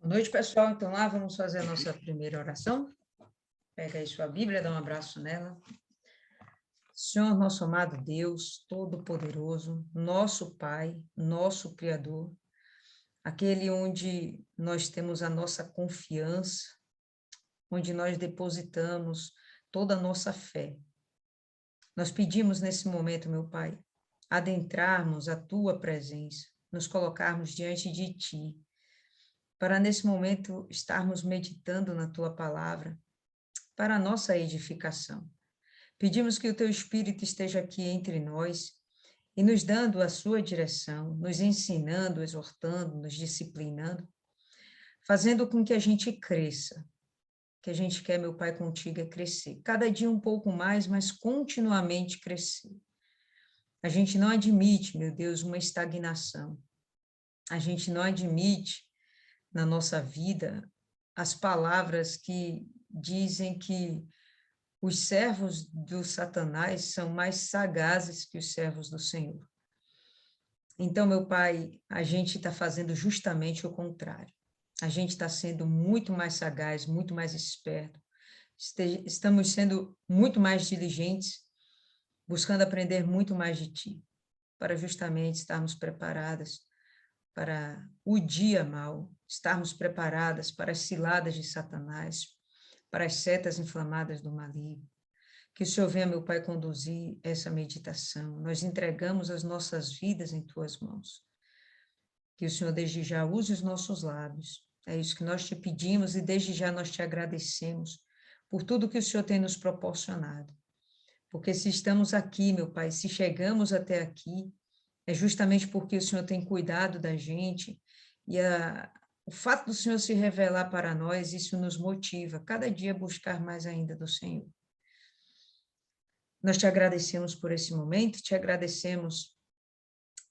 Boa noite, pessoal. Então, lá vamos fazer a nossa primeira oração. Pega aí sua Bíblia, dá um abraço nela. Senhor, nosso amado Deus, Todo-Poderoso, nosso Pai, nosso Criador, aquele onde nós temos a nossa confiança, onde nós depositamos toda a nossa fé. Nós pedimos nesse momento, meu Pai, adentrarmos a Tua presença, nos colocarmos diante de Ti, para nesse momento estarmos meditando na Tua palavra, para a nossa edificação. Pedimos que o Teu Espírito esteja aqui entre nós e nos dando a sua direção, nos ensinando, exortando, nos disciplinando, fazendo com que a gente cresça. O que a gente quer, meu Pai, contigo é crescer. Cada dia um pouco mais, mas continuamente crescer. A gente não admite, meu Deus, uma estagnação. A gente não admite na nossa vida as palavras que dizem que os servos do Satanás são mais sagazes que os servos do Senhor. Então, meu Pai, a gente está fazendo justamente o contrário. A gente está sendo muito mais sagaz, muito mais esperto. Estamos sendo muito mais diligentes, buscando aprender muito mais de Ti, para justamente estarmos preparadas para o dia mau, estarmos preparadas para as ciladas de Satanás, para as setas inflamadas do maligno. Que o Senhor venha, meu Pai, conduzir essa meditação. Nós entregamos as nossas vidas em Tuas mãos. Que o Senhor desde já use os nossos lábios. É isso que nós te pedimos e desde já nós te agradecemos por tudo que o Senhor tem nos proporcionado. Porque se estamos aqui, meu Pai, se chegamos até aqui, é justamente porque o Senhor tem cuidado da gente e o fato do Senhor se revelar para nós, isso nos motiva cada dia a buscar mais ainda do Senhor. Nós te agradecemos por esse momento, te agradecemos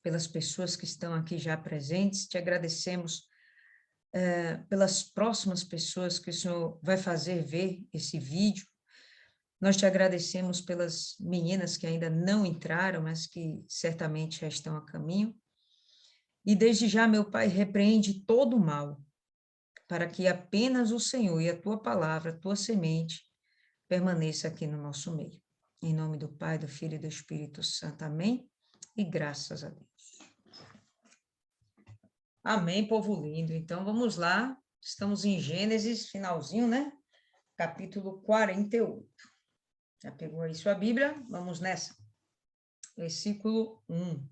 pelas pessoas que estão aqui já presentes, te agradecemos pelas próximas pessoas que o Senhor vai fazer ver esse vídeo. Nós te agradecemos pelas meninas que ainda não entraram, mas que certamente já estão a caminho. E desde já, meu Pai, repreende todo o mal, para que apenas o Senhor e a Tua palavra, a Tua semente, permaneça aqui no nosso meio. Em nome do Pai, do Filho e do Espírito Santo. Amém? E graças a Deus. Amém, povo lindo. Então, vamos lá. Estamos em Gênesis, finalzinho, né? Capítulo 48. Já pegou aí sua Bíblia? Vamos nessa. Versículo 1.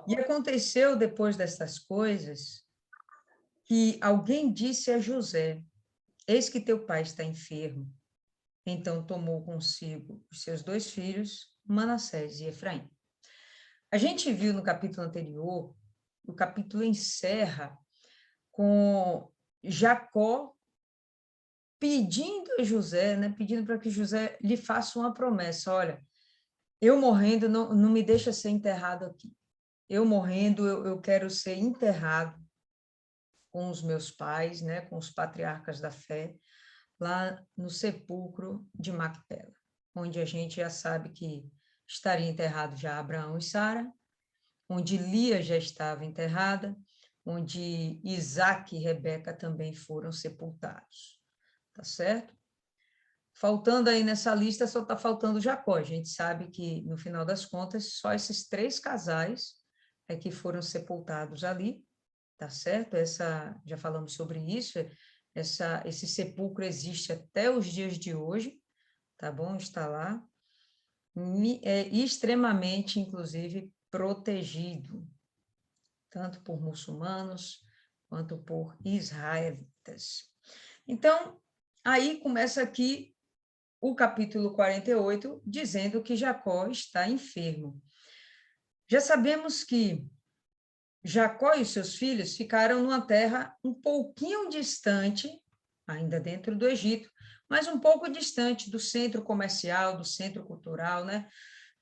E aconteceu depois destas coisas que alguém disse a José: eis que teu pai está enfermo. Então tomou consigo os seus 2 filhos, Manassés e Efraim. A gente viu no capítulo anterior, o capítulo encerra com Jacó pedindo a José, né, pedindo para que José lhe faça uma promessa: olha, eu morrendo, não me deixa ser enterrado aqui. Eu morrendo, eu quero ser enterrado com os meus pais, né, com os patriarcas da fé, lá no sepulcro de Macpela, onde a gente já sabe que estaria enterrado já Abraão e Sara, onde Lia já estava enterrada, onde Isaac e Rebeca também foram sepultados, tá certo? Faltando aí nessa lista, só está faltando Jacó. A gente sabe que, no final das contas, só esses 3 casais é que foram sepultados ali, tá certo? Já falamos sobre isso, esse sepulcro existe até os dias de hoje, tá bom? Está lá, é extremamente, inclusive, protegido, tanto por muçulmanos quanto por israelitas. Então, aí começa aqui o capítulo 48, dizendo que Jacó está enfermo. Já sabemos que Jacó e seus filhos ficaram numa terra um pouquinho distante, ainda dentro do Egito, mas um pouco distante do centro comercial, do centro cultural, né?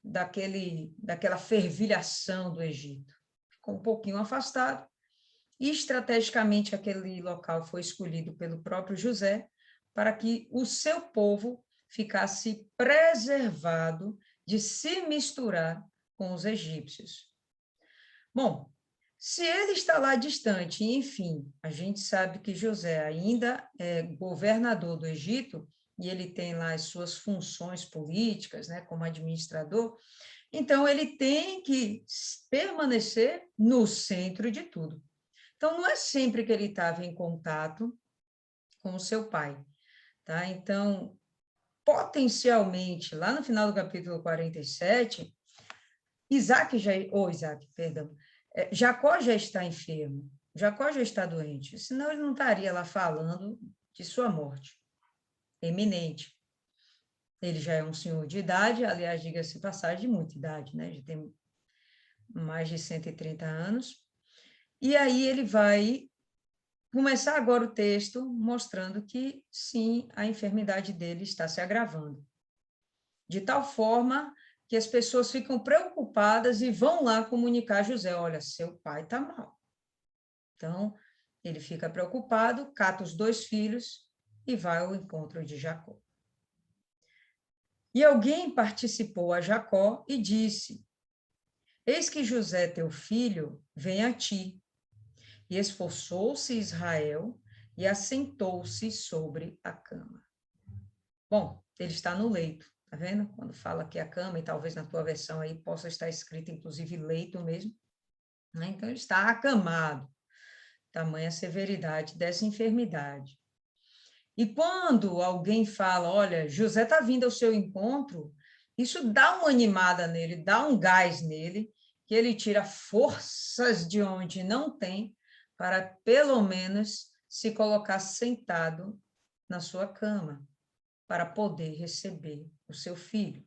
Daquela fervilhação do Egito. Ficou um pouquinho afastado, e estrategicamente aquele local foi escolhido pelo próprio José para que o seu povo ficasse preservado de se misturar com os egípcios. Bom, Se ele está lá distante, enfim, a gente sabe que José ainda é governador do Egito, e ele tem lá as suas funções políticas, né, como administrador, então ele tem que permanecer no centro de tudo. Então, não é sempre que ele estava em contato com o seu pai, tá? Então, potencialmente, lá no final do capítulo 47, Jacó já está enfermo, Jacó já está doente, senão ele não estaria lá falando de sua morte eminente. Ele já é um senhor de idade, aliás, diga-se de passagem, de muita idade, né? Já tem mais de 130 anos. E aí ele vai começar agora o texto mostrando que, sim, a enfermidade dele está se agravando. De tal forma que as pessoas ficam preocupadas e vão lá comunicar a José, olha, seu pai está mal. Então, ele fica preocupado, cata os 2 filhos e vai ao encontro de Jacó. E alguém participou a Jacó e disse, eis que José, teu filho, vem a ti. E esforçou-se Israel e assentou-se sobre a cama. Bom, ele está no leito, tá vendo? Quando fala que a cama, e talvez na tua versão aí possa estar escrito, inclusive, leito mesmo, né? Então, ele está acamado, tamanha severidade dessa enfermidade. E quando alguém fala, olha, José está vindo ao seu encontro, isso dá uma animada nele, dá um gás nele, que ele tira forças de onde não tem, para pelo menos se colocar sentado na sua cama, para poder receber o seu filho.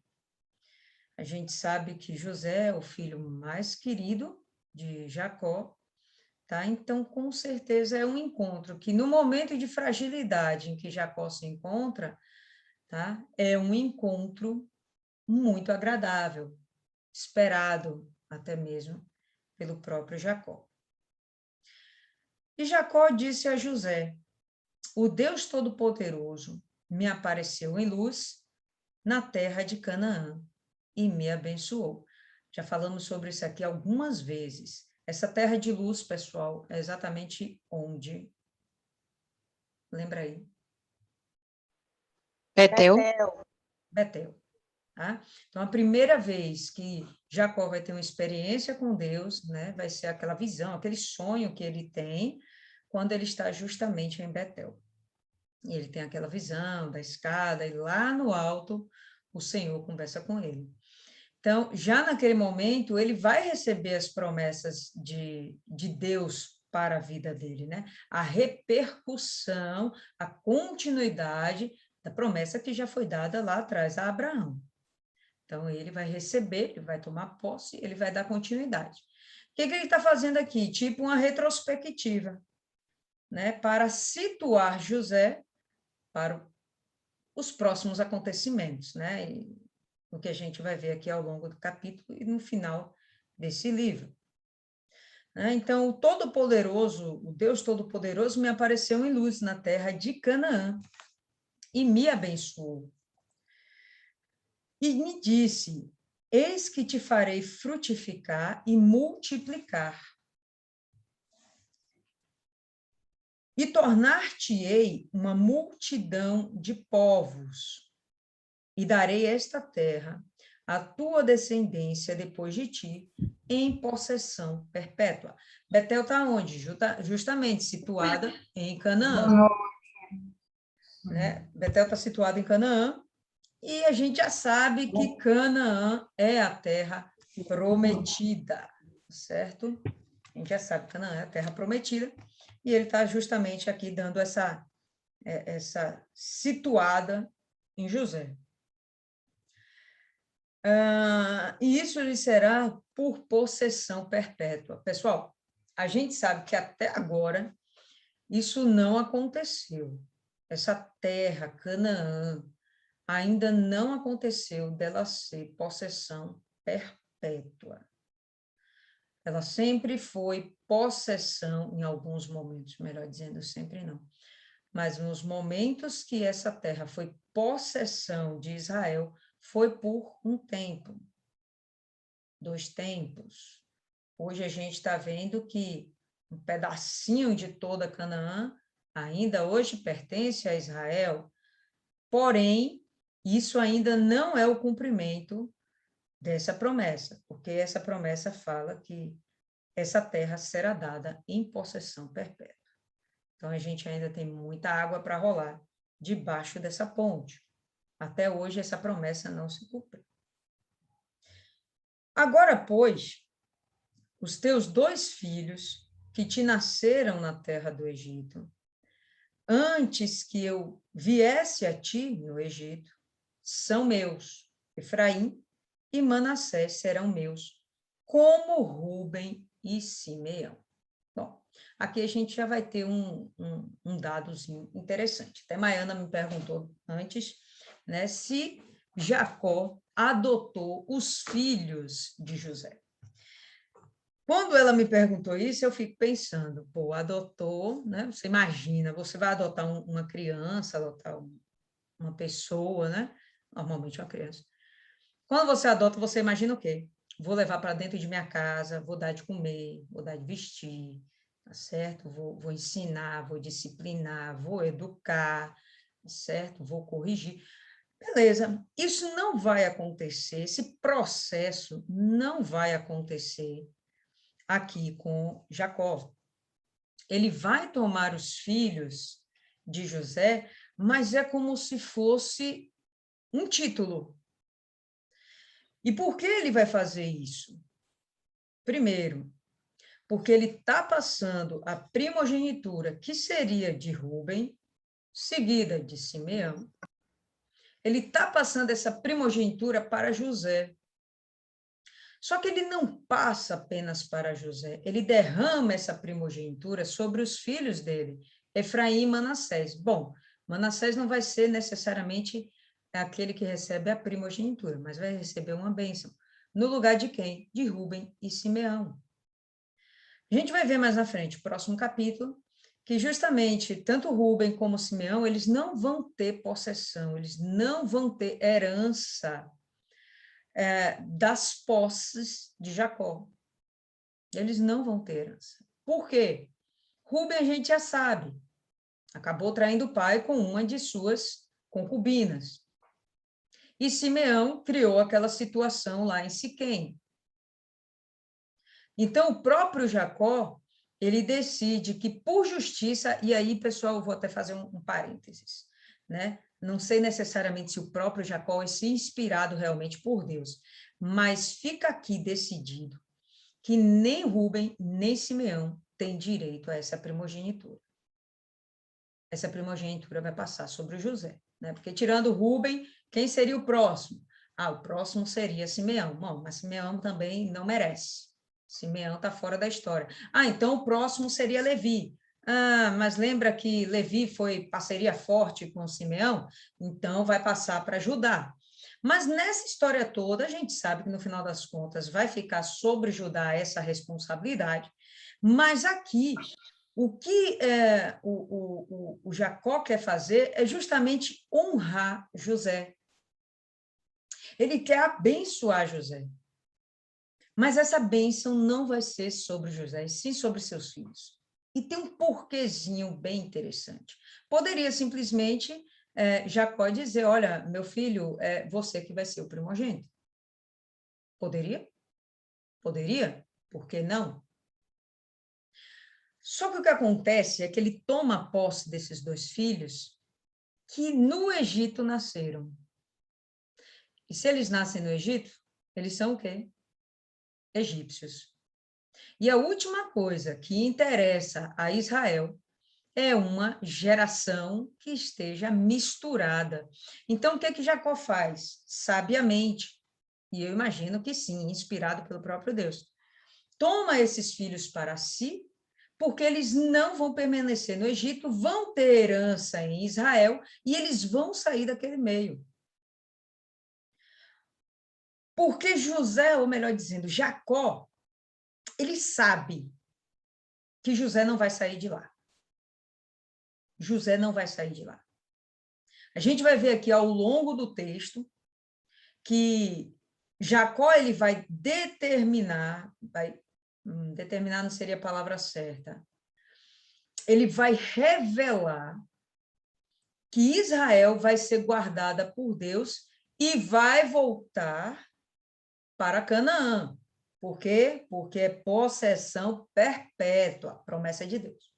A gente sabe que José é o filho mais querido de Jacó, tá? Então, com certeza, é um encontro que, no momento de fragilidade em que Jacó se encontra, tá? É um encontro muito agradável, esperado até mesmo pelo próprio Jacó. E Jacó disse a José, o Deus Todo-Poderoso me apareceu em luz na terra de Canaã e me abençoou. Já falamos sobre isso aqui algumas vezes. Essa terra de luz, pessoal, é exatamente onde? Lembra aí? Betel. Betel. Tá? Então, a primeira vez que Jacó vai ter uma experiência com Deus, né, vai ser aquela visão, aquele sonho que ele tem quando ele está justamente em Betel. E ele tem aquela visão da escada, e lá no alto o Senhor conversa com ele. Então, já naquele momento, ele vai receber as promessas de Deus para a vida dele, né? A repercussão, a continuidade da promessa que já foi dada lá atrás a Abraão. Então, ele vai receber, ele vai tomar posse, ele vai dar continuidade. O que ele está fazendo aqui? Tipo uma retrospectiva, né? Para situar José para os próximos acontecimentos, né? E o que a gente vai ver aqui ao longo do capítulo e no final desse livro. Então, o Todo-Poderoso, o Deus Todo-Poderoso, me apareceu em luz na terra de Canaã e me abençoou. E me disse, eis que te farei frutificar e multiplicar. E tornar-te-ei uma multidão de povos, e darei esta terra à tua descendência depois de ti, em possessão perpétua. Betel está onde? Justamente situada em Canaã. Né? Betel está situada em Canaã, e a gente já sabe que Canaã é a terra prometida, certo? A gente já sabe que Canaã é a terra prometida, e ele está justamente aqui dando essa situada em José. E isso lhe será por possessão perpétua. Pessoal, a gente sabe que até agora isso não aconteceu. Essa terra, Canaã, ainda não aconteceu dela ser possessão perpétua. Ela sempre foi possessão, em alguns momentos, melhor dizendo, sempre não. Mas nos momentos que essa terra foi possessão de Israel, foi por um tempo, 2 tempos, Hoje a gente está vendo que um pedacinho de toda Canaã ainda hoje pertence a Israel, porém, isso ainda não é o cumprimento dessa promessa, porque essa promessa fala que essa terra será dada em possessão perpétua. Então, a gente ainda tem muita água para rolar debaixo dessa ponte. Até hoje, essa promessa não se cumpriu. Agora, pois, os teus 2 filhos que te nasceram na terra do Egito, antes que eu viesse a ti no Egito, são meus. Efraim e Manassés serão meus, como Rúben e Simeão. Bom, aqui a gente já vai ter um dadozinho interessante. Até Maiana me perguntou antes, né, se Jacó adotou os filhos de José. Quando ela me perguntou isso, eu fico pensando, pô, adotou, né? Você imagina, você vai adotar uma criança, adotar uma pessoa, né? Normalmente uma criança. Quando você adota, você imagina o quê? Vou levar para dentro de minha casa, vou dar de comer, vou dar de vestir, tá certo? Vou ensinar, vou disciplinar, vou educar, tá certo? Vou corrigir. Beleza, isso não vai acontecer, esse processo não vai acontecer aqui com Jacó. Ele vai tomar os filhos de José, mas é como se fosse um título. E por que ele vai fazer isso? Primeiro, porque ele está passando a primogenitura, que seria de Rúben, seguida de Simeão. Ele está passando essa primogenitura para José. Só que ele não passa apenas para José, ele derrama essa primogenitura sobre os filhos dele, Efraim e Manassés. Bom, Manassés não vai ser necessariamente aquele que recebe a primogenitura, mas vai receber uma bênção. No lugar de quem? De Rúben e Simeão. A gente vai ver mais na frente, próximo capítulo, que justamente tanto Rúben como Simeão, eles não vão ter possessão, eles não vão ter herança das posses de Jacó. Eles não vão ter herança. Por quê? Rúben a gente já sabe, acabou traindo o pai com uma de suas concubinas. E Simeão criou aquela situação lá em Siquém. Então, o próprio Jacó, ele decide que por justiça, e aí, pessoal, eu vou até fazer um parênteses, né? Não sei necessariamente se o próprio Jacó é se inspirado realmente por Deus, mas fica aqui decidido que nem Rúben, nem Simeão têm direito a essa primogenitura. Essa primogenitura vai passar sobre o José, né? Porque tirando Rúben, quem seria o próximo? Ah, o próximo seria Simeão. Bom, mas Simeão também não merece. Simeão está fora da história. Ah, então o próximo seria Levi. Ah, mas lembra que Levi foi parceria forte com Simeão? Então vai passar para Judá. Mas nessa história toda, a gente sabe que no final das contas vai ficar sobre Judá essa responsabilidade. Mas aqui, o que o Jacó quer fazer é justamente honrar José. Ele quer abençoar José. Mas essa bênção não vai ser sobre José, e sim sobre seus filhos. E tem um porquezinho bem interessante. Poderia simplesmente Jacó dizer, olha, meu filho, é você que vai ser o primogênito. Poderia? Poderia? Por que não? Só que o que acontece é que ele toma posse desses 2 filhos que no Egito nasceram. E se eles nascem no Egito, eles são o quê? Egípcios. E a última coisa que interessa a Israel é uma geração que esteja misturada. Então, o que é que Jacó faz? Sabiamente, e eu imagino que sim, inspirado pelo próprio Deus. Toma esses filhos para si, porque eles não vão permanecer no Egito, vão ter herança em Israel e eles vão sair daquele meio. Porque José, ou melhor dizendo, Jacó, ele sabe que José não vai sair de lá. José não vai sair de lá. A gente vai ver aqui ao longo do texto que Jacó ele vai determinar, vai determinar não seria a palavra certa. Ele vai revelar que Israel vai ser guardada por Deus e vai voltar para Canaã. Por quê? Porque é possessão perpétua, promessa de Deus.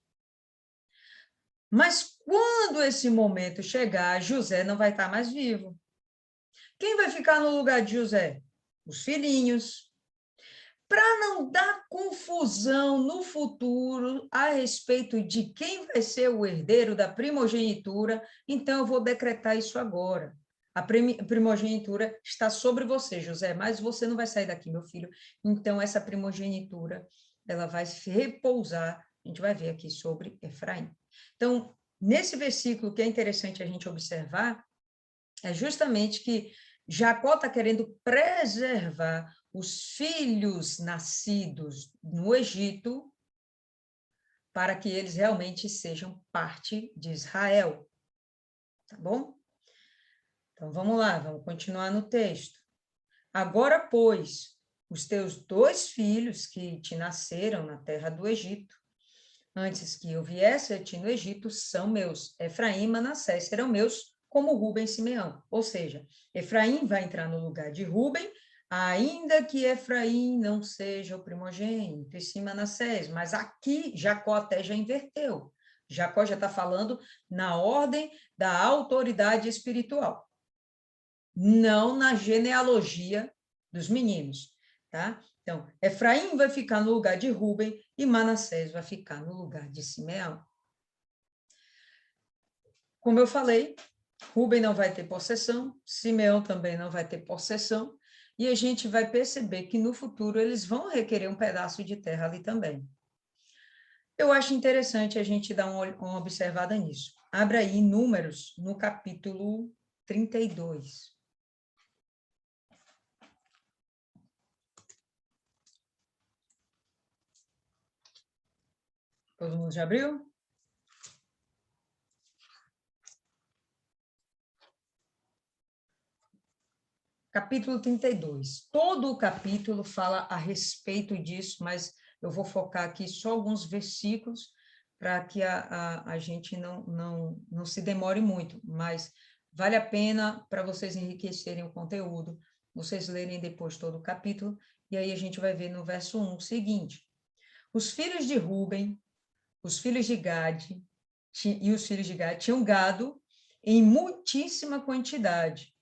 Mas quando esse momento chegar, José não vai estar mais vivo. Quem vai ficar no lugar de José? Os filhinhos. Para não dar confusão no futuro a respeito de quem vai ser o herdeiro da primogenitura, então eu vou decretar isso agora. A primogenitura está sobre você, José, mas você não vai sair daqui, meu filho. Então, essa primogenitura, ela vai repousar, a gente vai ver aqui sobre Efraim. Então, nesse versículo, que é interessante a gente observar, é justamente que Jacó está querendo preservar os filhos nascidos no Egito para que eles realmente sejam parte de Israel. Tá bom? Então, vamos lá, vamos continuar no texto. Agora, pois, os teus 2 filhos que te nasceram na terra do Egito, antes que eu viesse a ti no Egito, são meus. Efraim e Manassés serão meus, como Rúben e Simeão. Ou seja, Efraim vai entrar no lugar de Rúben, ainda que Efraim não seja o primogênito, e sim Manassés. Mas aqui, Jacó até já inverteu. Jacó já está falando na ordem da autoridade espiritual, não na genealogia dos meninos, tá? Então, Efraim vai ficar no lugar de Rúben e Manassés vai ficar no lugar de Simeão. Como eu falei, Rúben não vai ter possessão, Simeão também não vai ter possessão, e a gente vai perceber que no futuro eles vão requerer um pedaço de terra ali também. Eu acho interessante a gente dar uma observada nisso. Abra aí Números, no capítulo 32. Todo mundo já abriu? Capítulo 32. Todo o capítulo fala a respeito disso, mas eu vou focar aqui só alguns versículos para que a gente não se demore muito, mas vale a pena para vocês enriquecerem o conteúdo, vocês lerem depois todo o capítulo, e aí a gente vai ver no verso 1 o seguinte: os filhos de Rúben, os filhos de Gade e os filhos de Gade tinham gado em muitíssima quantidade,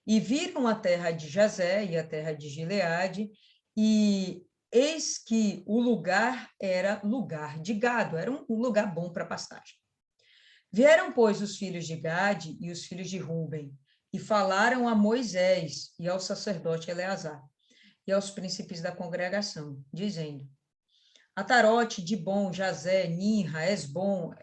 e viram a terra de Jazé e a terra de Gileade, e eis que o lugar era lugar de gado, era um lugar bom para pastagem. Vieram, pois, os filhos de Gade e os filhos de Rúben, e falaram a Moisés e ao sacerdote Eleazar, e aos príncipes da congregação, dizendo: Atarote, Dibom, Jazé, Ninra, Esbom,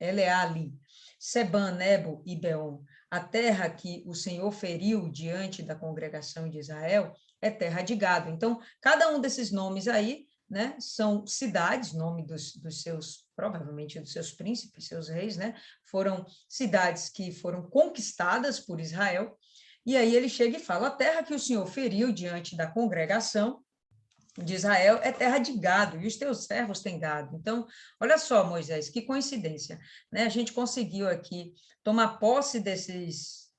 Eleale, Seban, Nebo e Beon. A terra que o Senhor feriu diante da congregação de Israel é terra de gado. Então, cada um desses nomes aí, né, são cidades, nome dos seus, provavelmente dos seus príncipes, seus reis, né, foram cidades que foram conquistadas por Israel. E aí ele chega e fala: a terra que o Senhor feriu diante da congregação de Israel é terra de gado, e os teus servos têm gado. Então, olha só, Moisés, que coincidência, né? A gente conseguiu aqui tomar posse dessas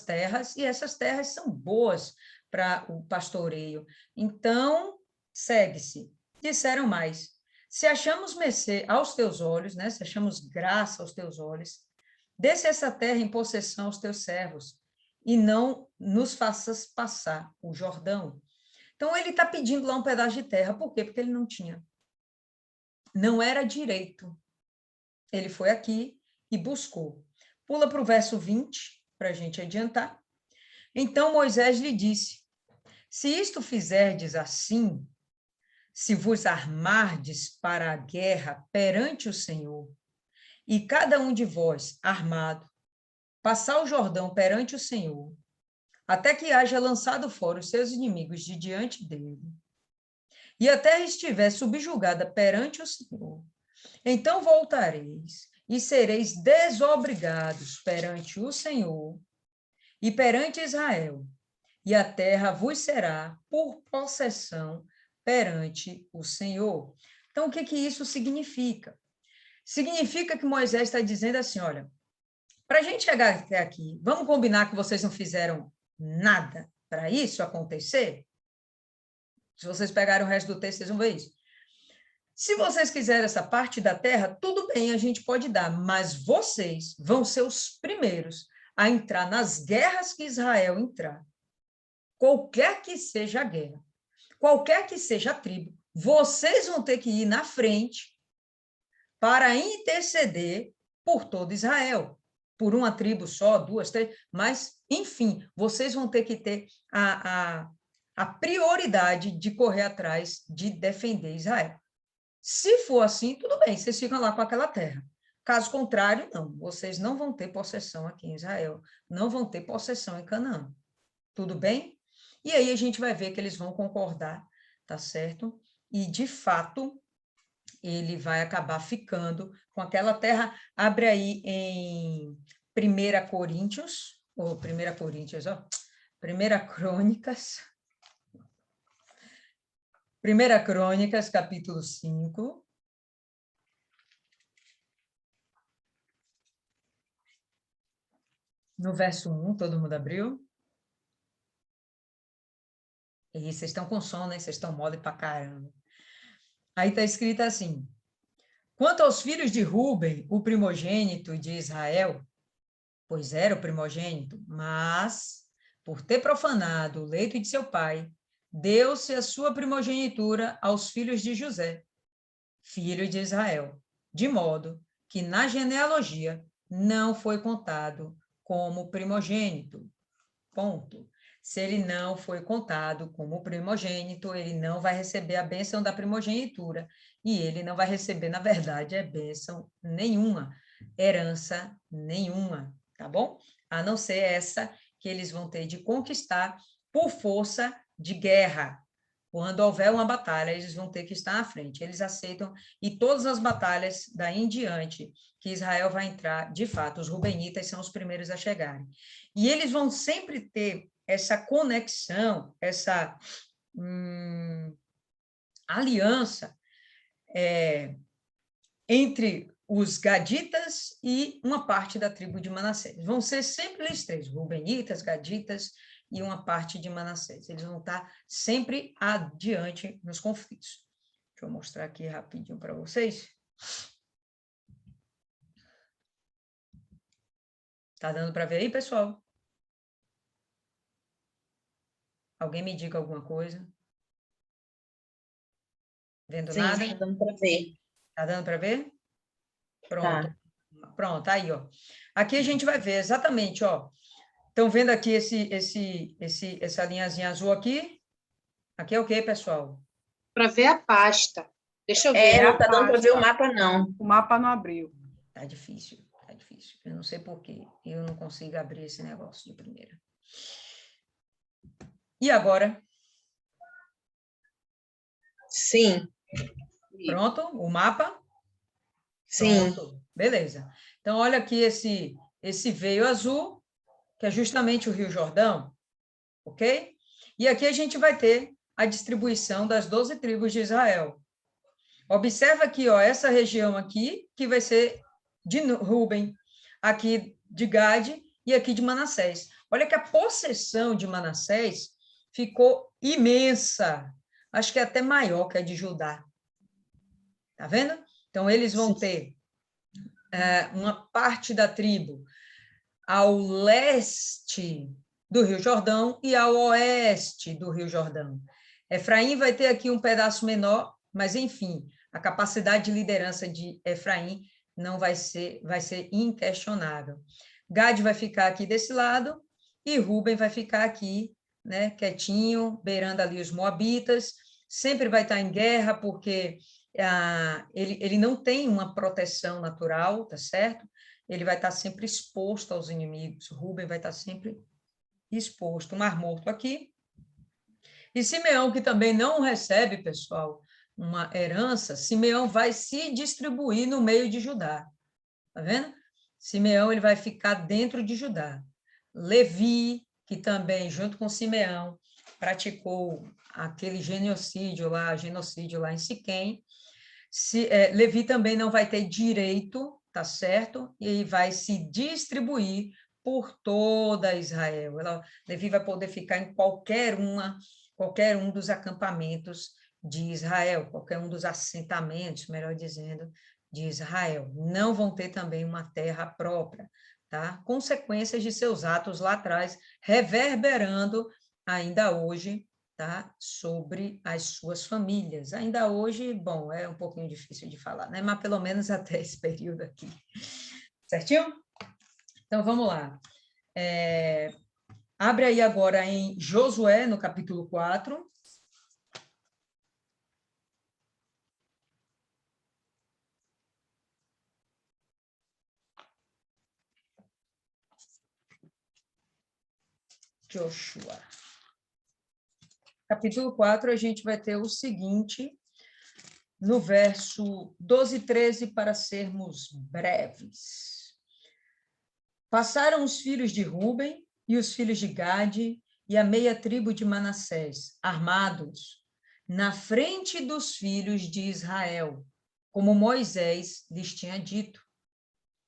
terras, e essas terras são boas para o pastoreio. Então, segue-se. Disseram mais: se achamos mercê aos teus olhos, né? Se achamos graça aos teus olhos, desce essa terra em possessão aos teus servos, e não nos faças passar o Jordão. Então, ele está pedindo lá um pedaço de terra. Por quê? Porque ele não tinha. Não era direito. Ele foi aqui e buscou. Pula para o verso 20, para a gente adiantar. Então, Moisés lhe disse: se isto fizerdes assim, se vos armardes para a guerra perante o Senhor, e cada um de vós, armado, passar o Jordão perante o Senhor, até que haja lançado fora os seus inimigos de diante dele, e a terra estiver subjugada perante o Senhor, então voltareis e sereis desobrigados perante o Senhor e perante Israel, e a terra vos será por possessão perante o Senhor. Então, o que que isso significa? Significa que Moisés está dizendo assim, olha, para a gente chegar até aqui, vamos combinar que vocês não fizeram nada para isso acontecer? Se vocês pegarem o resto do texto, vocês vão ver isso. Se vocês quiserem essa parte da terra, tudo bem, a gente pode dar, mas vocês vão ser os primeiros a entrar nas guerras que Israel entrar. Qualquer que seja a guerra, qualquer que seja a tribo, vocês vão ter que ir na frente para interceder por todo Israel, por uma tribo só, duas, três, mas, enfim, vocês vão ter que ter a prioridade de correr atrás de defender Israel. Se for assim, tudo bem, vocês ficam lá com aquela terra. Caso contrário, não, vocês não vão ter possessão aqui em Israel, não vão ter possessão em Canaã. Tudo bem? E aí a gente vai ver que eles vão concordar, tá certo? E, de fato, ele vai acabar ficando com aquela terra. Abre aí em 1 Coríntios, ou 1 Coríntios, ó, 1 Crônicas, 1 Crônicas, capítulo 5. No verso 1, todo mundo abriu? E vocês estão com sono, né? Vocês estão mole pra caramba. Aí está escrito assim: quanto aos filhos de Ruben, o primogênito de Israel, pois era o primogênito, mas, por ter profanado o leito de seu pai, deu-se a sua primogenitura aos filhos de José, filho de Israel, de modo que na genealogia não foi contado como primogênito. Ponto. Se ele não foi contado como primogênito, ele não vai receber a bênção da primogenitura, e ele não vai receber, na verdade, a bênção nenhuma, herança nenhuma, tá bom? A não ser essa que eles vão ter de conquistar por força de guerra. Quando houver uma batalha, eles vão ter que estar à frente. Eles aceitam, e todas as batalhas daí em diante, que Israel vai entrar, de fato, os rubenitas são os primeiros a chegarem. E eles vão sempre ter essa conexão, essa aliança entre os gaditas e uma parte da tribo de Manassés. Vão ser sempre eles três, rubenitas, gaditas e uma parte de Manassés. Eles vão estar sempre adiante nos conflitos. Deixa eu mostrar aqui rapidinho para vocês. Tá dando para ver aí, pessoal? Alguém me diga alguma coisa? Vendo Sim, nada? tá dando para ver. Tá dando para ver? Pronto. Tá. Pronto, aí, ó. Aqui a gente vai ver exatamente, ó. Estão vendo aqui essa linhazinha azul aqui? Aqui é o quê, pessoal? Para ver a pasta. Deixa eu ver. Não tá dando para ver o mapa, não. O mapa não abriu. Tá difícil, tá difícil. Eu não sei por quê. Eu não consigo abrir esse negócio de primeira. E agora? Sim. Pronto? O mapa? Sim. Pronto. Beleza. Então, olha aqui esse veio azul, que é justamente o Rio Jordão, ok? E aqui a gente vai ter a distribuição das 12 tribos de Israel. Observa aqui, ó, essa região aqui, que vai ser de Ruben, aqui de Gade e aqui de Manassés. Olha que a possessão de Manassés ficou imensa. Acho que é até maior que a de Judá. Tá vendo? Então, eles vão ter uma parte da tribo ao leste do Rio Jordão e ao oeste do Rio Jordão. Efraim vai ter aqui um pedaço menor, mas, enfim, a capacidade de liderança de Efraim não vai ser inquestionável. Gade vai ficar aqui desse lado e Ruben vai ficar aqui, né, quietinho, beirando ali os moabitas, sempre vai estar em guerra, porque ele não tem uma proteção natural, tá certo? Ele vai estar sempre exposto aos inimigos. Ruben vai estar sempre exposto. O Mar Morto aqui. E Simeão, que também não recebe, pessoal, uma herança, Simeão vai se distribuir no meio de Judá. Tá vendo? Simeão ele vai ficar dentro de Judá. Levi, que também, junto com Simeão, praticou aquele genocídio lá em Siquém. Levi também não vai ter direito, tá certo? E vai se distribuir por toda Israel. Levi vai poder ficar em qualquer um dos acampamentos de Israel, qualquer um dos assentamentos, melhor dizendo, de Israel. Não vão ter também uma terra própria, tá? Consequências de seus atos lá atrás, reverberando ainda hoje, tá? Sobre as suas famílias. Ainda hoje, bom, é um pouquinho difícil de falar, né? Mas pelo menos até esse período aqui. Certinho? Então, vamos lá. Abre aí agora em Josué, no capítulo 4. Joshua. Capítulo 4, a gente vai ter o seguinte, no verso 12 e 13, para sermos breves. Passaram os filhos de Ruben e os filhos de Gade e a meia tribo de Manassés, armados, na frente dos filhos de Israel, como Moisés lhes tinha dito.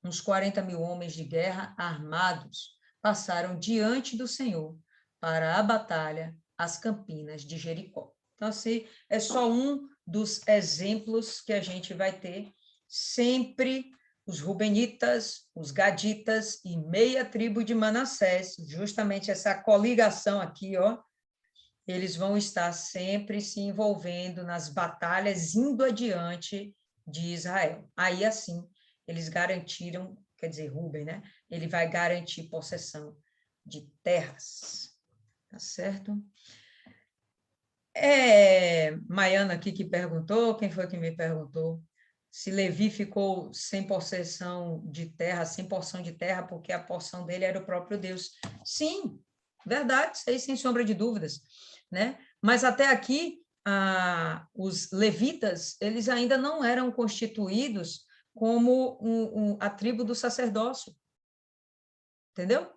Uns 40.000 homens de guerra armados passaram diante do Senhor para a batalha às campinas de Jericó. Então, assim, é só um dos exemplos que a gente vai ter. Sempre os rubenitas, os gaditas e meia tribo de Manassés, justamente essa coligação aqui, ó, eles vão estar sempre se envolvendo nas batalhas, indo adiante de Israel. Aí, assim, eles garantiram, quer dizer, Ruben, né? Ele vai garantir possessão de terras, tá certo? Maiana aqui que perguntou, quem foi que me perguntou? Se Levi ficou sem possessão de terra, sem porção de terra, porque a porção dele era o próprio Deus. Sim, verdade, isso aí sem sombra de dúvidas, né? Mas até aqui, os levitas, eles ainda não eram constituídos como a tribo do sacerdócio, entendeu?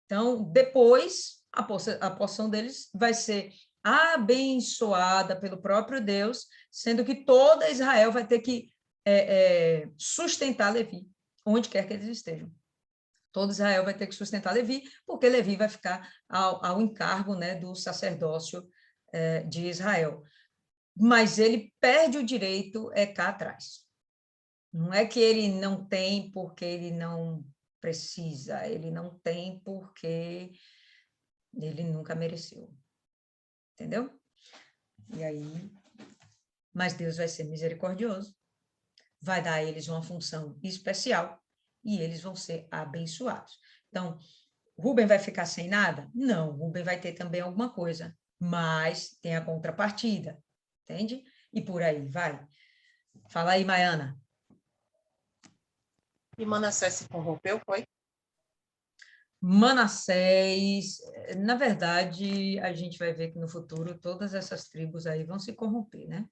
Então, depois, a porção deles vai ser abençoada pelo próprio Deus, sendo que toda Israel vai ter que sustentar Levi, onde quer que eles estejam. Todo Israel vai ter que sustentar Levi, porque Levi vai ficar ao encargo, né, do sacerdócio de Israel. Mas ele perde o direito cá atrás. Não é que ele não tem porque ele não precisa, ele não tem porque ele nunca mereceu. Entendeu? E aí, mas Deus vai ser misericordioso, vai dar a eles uma função especial e eles vão ser abençoados. Então, Ruben vai ficar sem nada? Não, Ruben vai ter também alguma coisa, mas tem a contrapartida, entende? E por aí vai. Fala aí, Maiana. E Manassés se corrompeu, foi? Manassés, na verdade, a gente vai ver que no futuro todas essas tribos aí vão se corromper, né?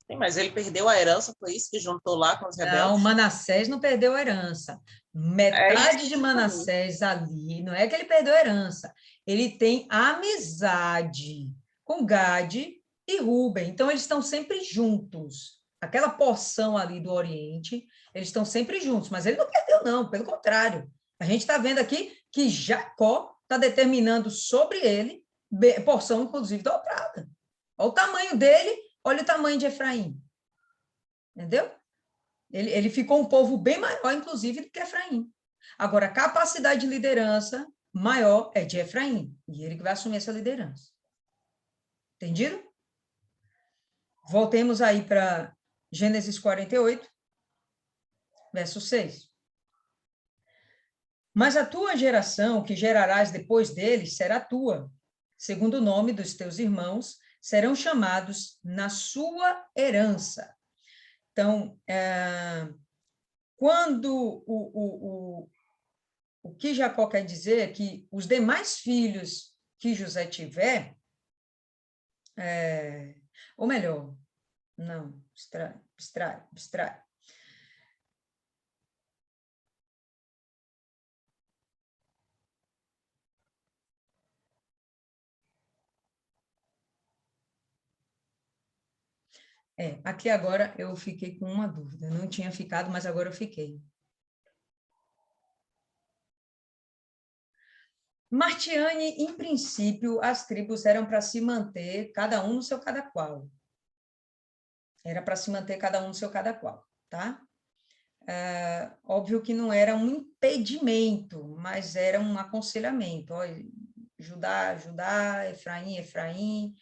Sim, mas ele perdeu a herança, foi isso que juntou lá com os Não, rebeldes? Manassés não perdeu a herança. É Metade de isso. Manassés ali, não é que ele perdeu a herança, ele tem amizade com Gade e Ruben. Então, eles estão sempre juntos. Aquela porção ali do Oriente, eles estão sempre juntos, mas ele não perdeu, não, pelo contrário. A gente está vendo aqui que Jacó está determinando sobre ele porção, inclusive, dobrada. Olha o tamanho dele, olha o tamanho de Efraim. Entendeu? Ele ficou um povo bem maior, inclusive, do que Efraim. Agora, a capacidade de liderança maior é de Efraim, e ele que vai assumir essa liderança. Entendido? Voltemos aí para Gênesis 48, verso 6. Mas a tua geração, que gerarás depois deles, será tua. Segundo o nome dos teus irmãos, serão chamados na sua herança. Então, quando o que Jacó quer dizer é que os demais filhos que José tiver, ou melhor, não, abstrai. Aqui agora eu fiquei com uma dúvida. Não tinha ficado, mas agora eu fiquei. Martiane, em princípio, as tribos eram para se manter, cada um no seu cada qual. Era para se manter cada um no seu cada qual, tá? Óbvio que não era um impedimento, mas era um aconselhamento. Ó, Judá, Judá, Efraim, Efraim,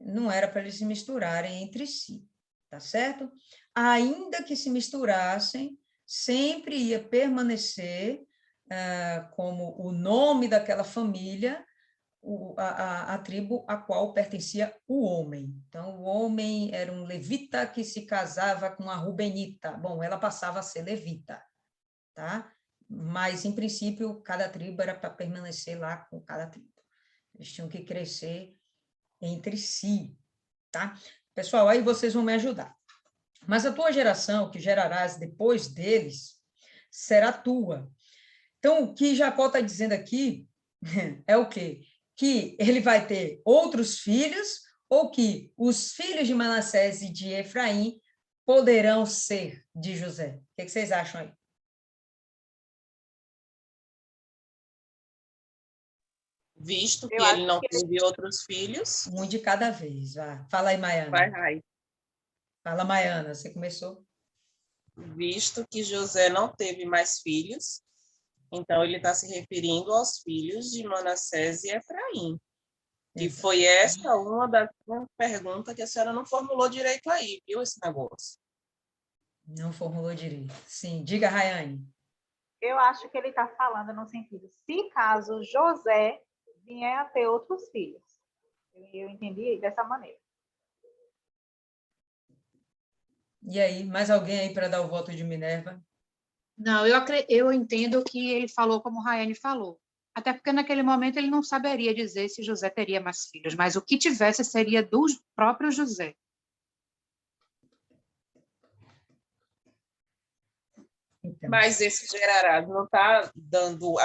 não era para eles se misturarem entre si, tá certo? Ainda que se misturassem, sempre ia permanecer como o nome daquela família, a tribo a qual pertencia o homem. Então, o homem era um levita que se casava com a rubenita. Bom, ela passava a ser levita, tá? Mas, em princípio, cada tribo era para permanecer lá com cada tribo. Eles tinham que crescer entre si, tá? Pessoal, aí vocês vão me ajudar. Mas a tua geração, que gerarás depois deles, será tua. Então, o que Jacó está dizendo aqui é o quê? Que ele vai ter outros filhos, ou que os filhos de Manassés e de Efraim poderão ser de José. O que vocês acham aí? Visto que Eu acho ele não teve outros filhos, Um de cada vez. Vá. Fala aí, vai, Maiana. vai. Fala, Maiana, você começou? Visto que José não teve mais filhos, então ele está se referindo aos filhos de Manassés e Efraim. E Exato. foi essa uma pergunta que a senhora não formulou direito aí, viu, esse negócio? Não formulou direito. Sim, diga, Rayane. Eu acho que ele está falando no sentido, se caso José vier a ter outros filhos. Eu entendi dessa maneira. E aí, mais alguém aí para dar o voto de Minerva? Não, eu entendo que ele falou como Raiane falou. Até porque naquele momento ele não saberia dizer se José teria mais filhos, mas o que tivesse seria do próprio José. Então, Mas esse Gerarado não está dando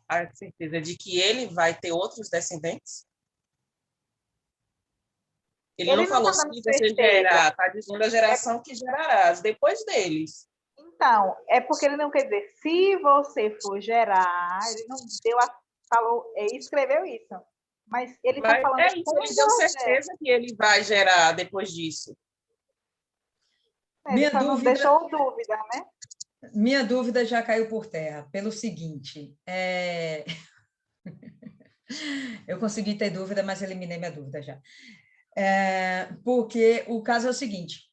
a certeza de que ele vai ter outros descendentes? Ele não Ele não falou está se dando você certeza. gerar, está dizendo a geração que gerarás depois deles. Então, é porque ele não quer dizer, se você for gerar, ele não deu falou, escreveu isso. Mas ele está Mas falando é isso, com ele deu José. certeza que ele vai gerar depois disso. Ele minha só não dúvida, deixou dúvida, né? minha dúvida já caiu por terra, pelo seguinte, eu consegui ter dúvida, mas eliminei minha dúvida já. Porque o caso é o seguinte,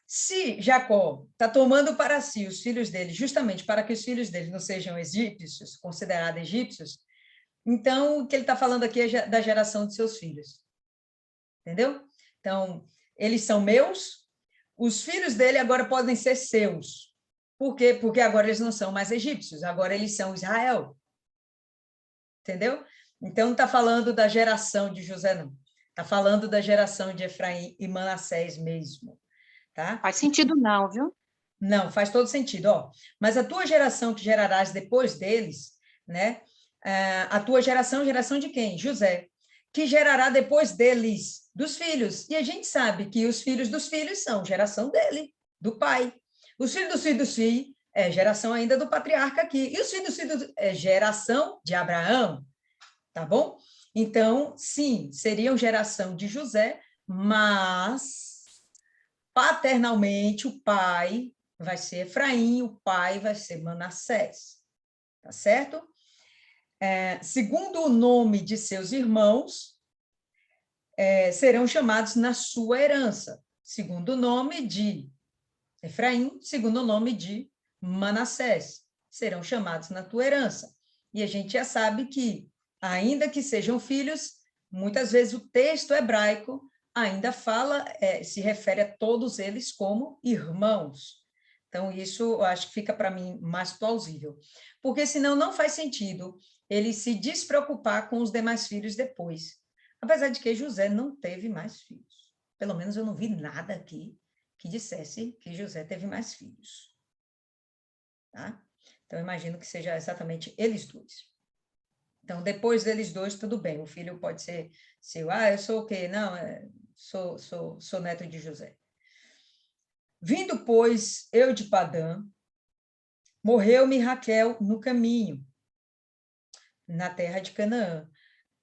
se Jacó está tomando para si os filhos dele, justamente para que os filhos dele não sejam egípcios, considerados egípcios, então o que ele está falando aqui é da geração de seus filhos. Entendeu? Então, eles são meus, os filhos dele agora podem ser seus. Por quê? Porque agora eles não são mais egípcios, agora eles são Israel. Entendeu? Então, não está falando da geração de José, não. Está falando da geração de Efraim e Manassés mesmo. Tá? Faz sentido não, viu? Não, faz todo sentido. Ó. Mas a tua geração que gerarás depois deles, né? A tua geração de quem? José. Que gerará depois deles, dos filhos. E a gente sabe que os filhos dos filhos são geração dele, do pai. Os filhos dos filhos dos filhos é geração ainda do patriarca aqui. E os filhos dos filhos é geração de Abraão, tá bom? Então, sim, seriam geração de José, mas paternalmente o pai vai ser Efraim, o pai vai ser Manassés, tá certo? Segundo o nome de seus irmãos, serão chamados na sua herança, segundo o nome de Efraim, segundo o nome de Manassés, serão chamados na tua herança. E a gente já sabe que, ainda que sejam filhos, muitas vezes o texto hebraico ainda fala, se refere a todos eles como irmãos. Então, isso eu acho que fica para mim mais plausível. Porque senão não faz sentido ele se despreocupar com os demais filhos depois. Apesar de que José não teve mais filhos. Pelo menos eu não vi nada aqui que dissesse que José teve mais filhos. Tá? Então, imagino que seja exatamente eles dois. Então, depois deles dois, tudo bem. O filho pode ser seu. Eu sou o quê? Não, sou neto de José. Vindo, pois, eu de Padã, morreu-me Raquel no caminho, na terra de Canaã,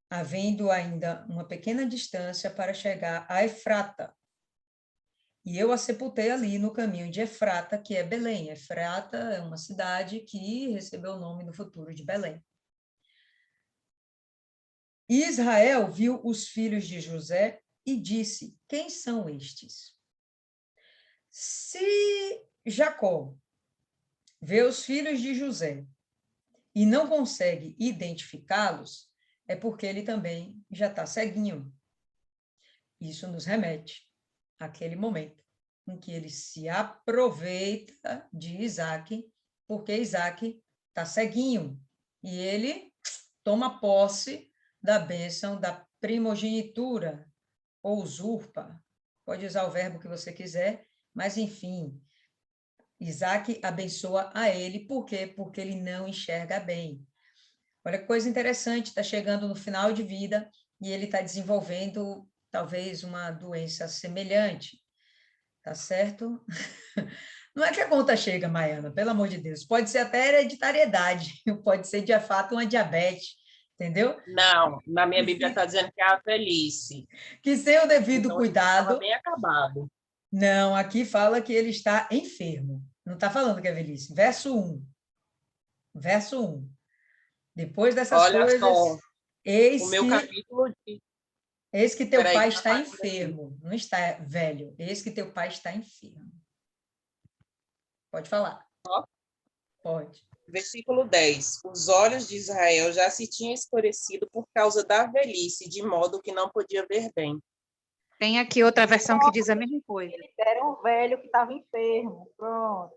havendo ainda uma pequena distância para chegar a Efrata. E eu a sepultei ali no caminho de Efrata, que é Belém. Efrata é uma cidade que recebeu o nome no futuro de Belém. E Israel viu os filhos de José e disse: quem são estes? Se Jacó vê os filhos de José e não consegue identificá-los, é porque ele também já está ceguinho. Isso nos remete àquele momento em que ele se aproveita de Isaac, porque Isaac está ceguinho, e ele toma posse da bênção da primogenitura, ou usurpa, pode usar o verbo que você quiser, mas enfim, Isaac abençoa a ele, por quê? Porque ele não enxerga bem. Olha que coisa interessante, está chegando no final de vida e ele está desenvolvendo talvez uma doença semelhante, tá certo? Não é que a conta chega, Maiana, pelo amor de Deus, pode ser até hereditariedade, pode ser de fato uma diabetes, entendeu? Não, na minha Bíblia está dizendo que é a velhice. Que sem o devido Então, ele estava cuidado, bem acabado. não, aqui fala que ele está enfermo, não está falando que é velhice. Verso 1, verso 1. Depois dessas Olha coisas, só, o eis meu que capítulo de... teu Peraí, pai que está tá aparecendo aqui. enfermo, não está velho, eis que teu pai está enfermo. Pode falar. Pode. Versículo 10. Os olhos de Israel já se tinham escurecido por causa da velhice, de modo que não podia ver bem. Tem aqui outra versão que diz a mesma coisa. Eles deram um velho que estava enfermo. Pronto.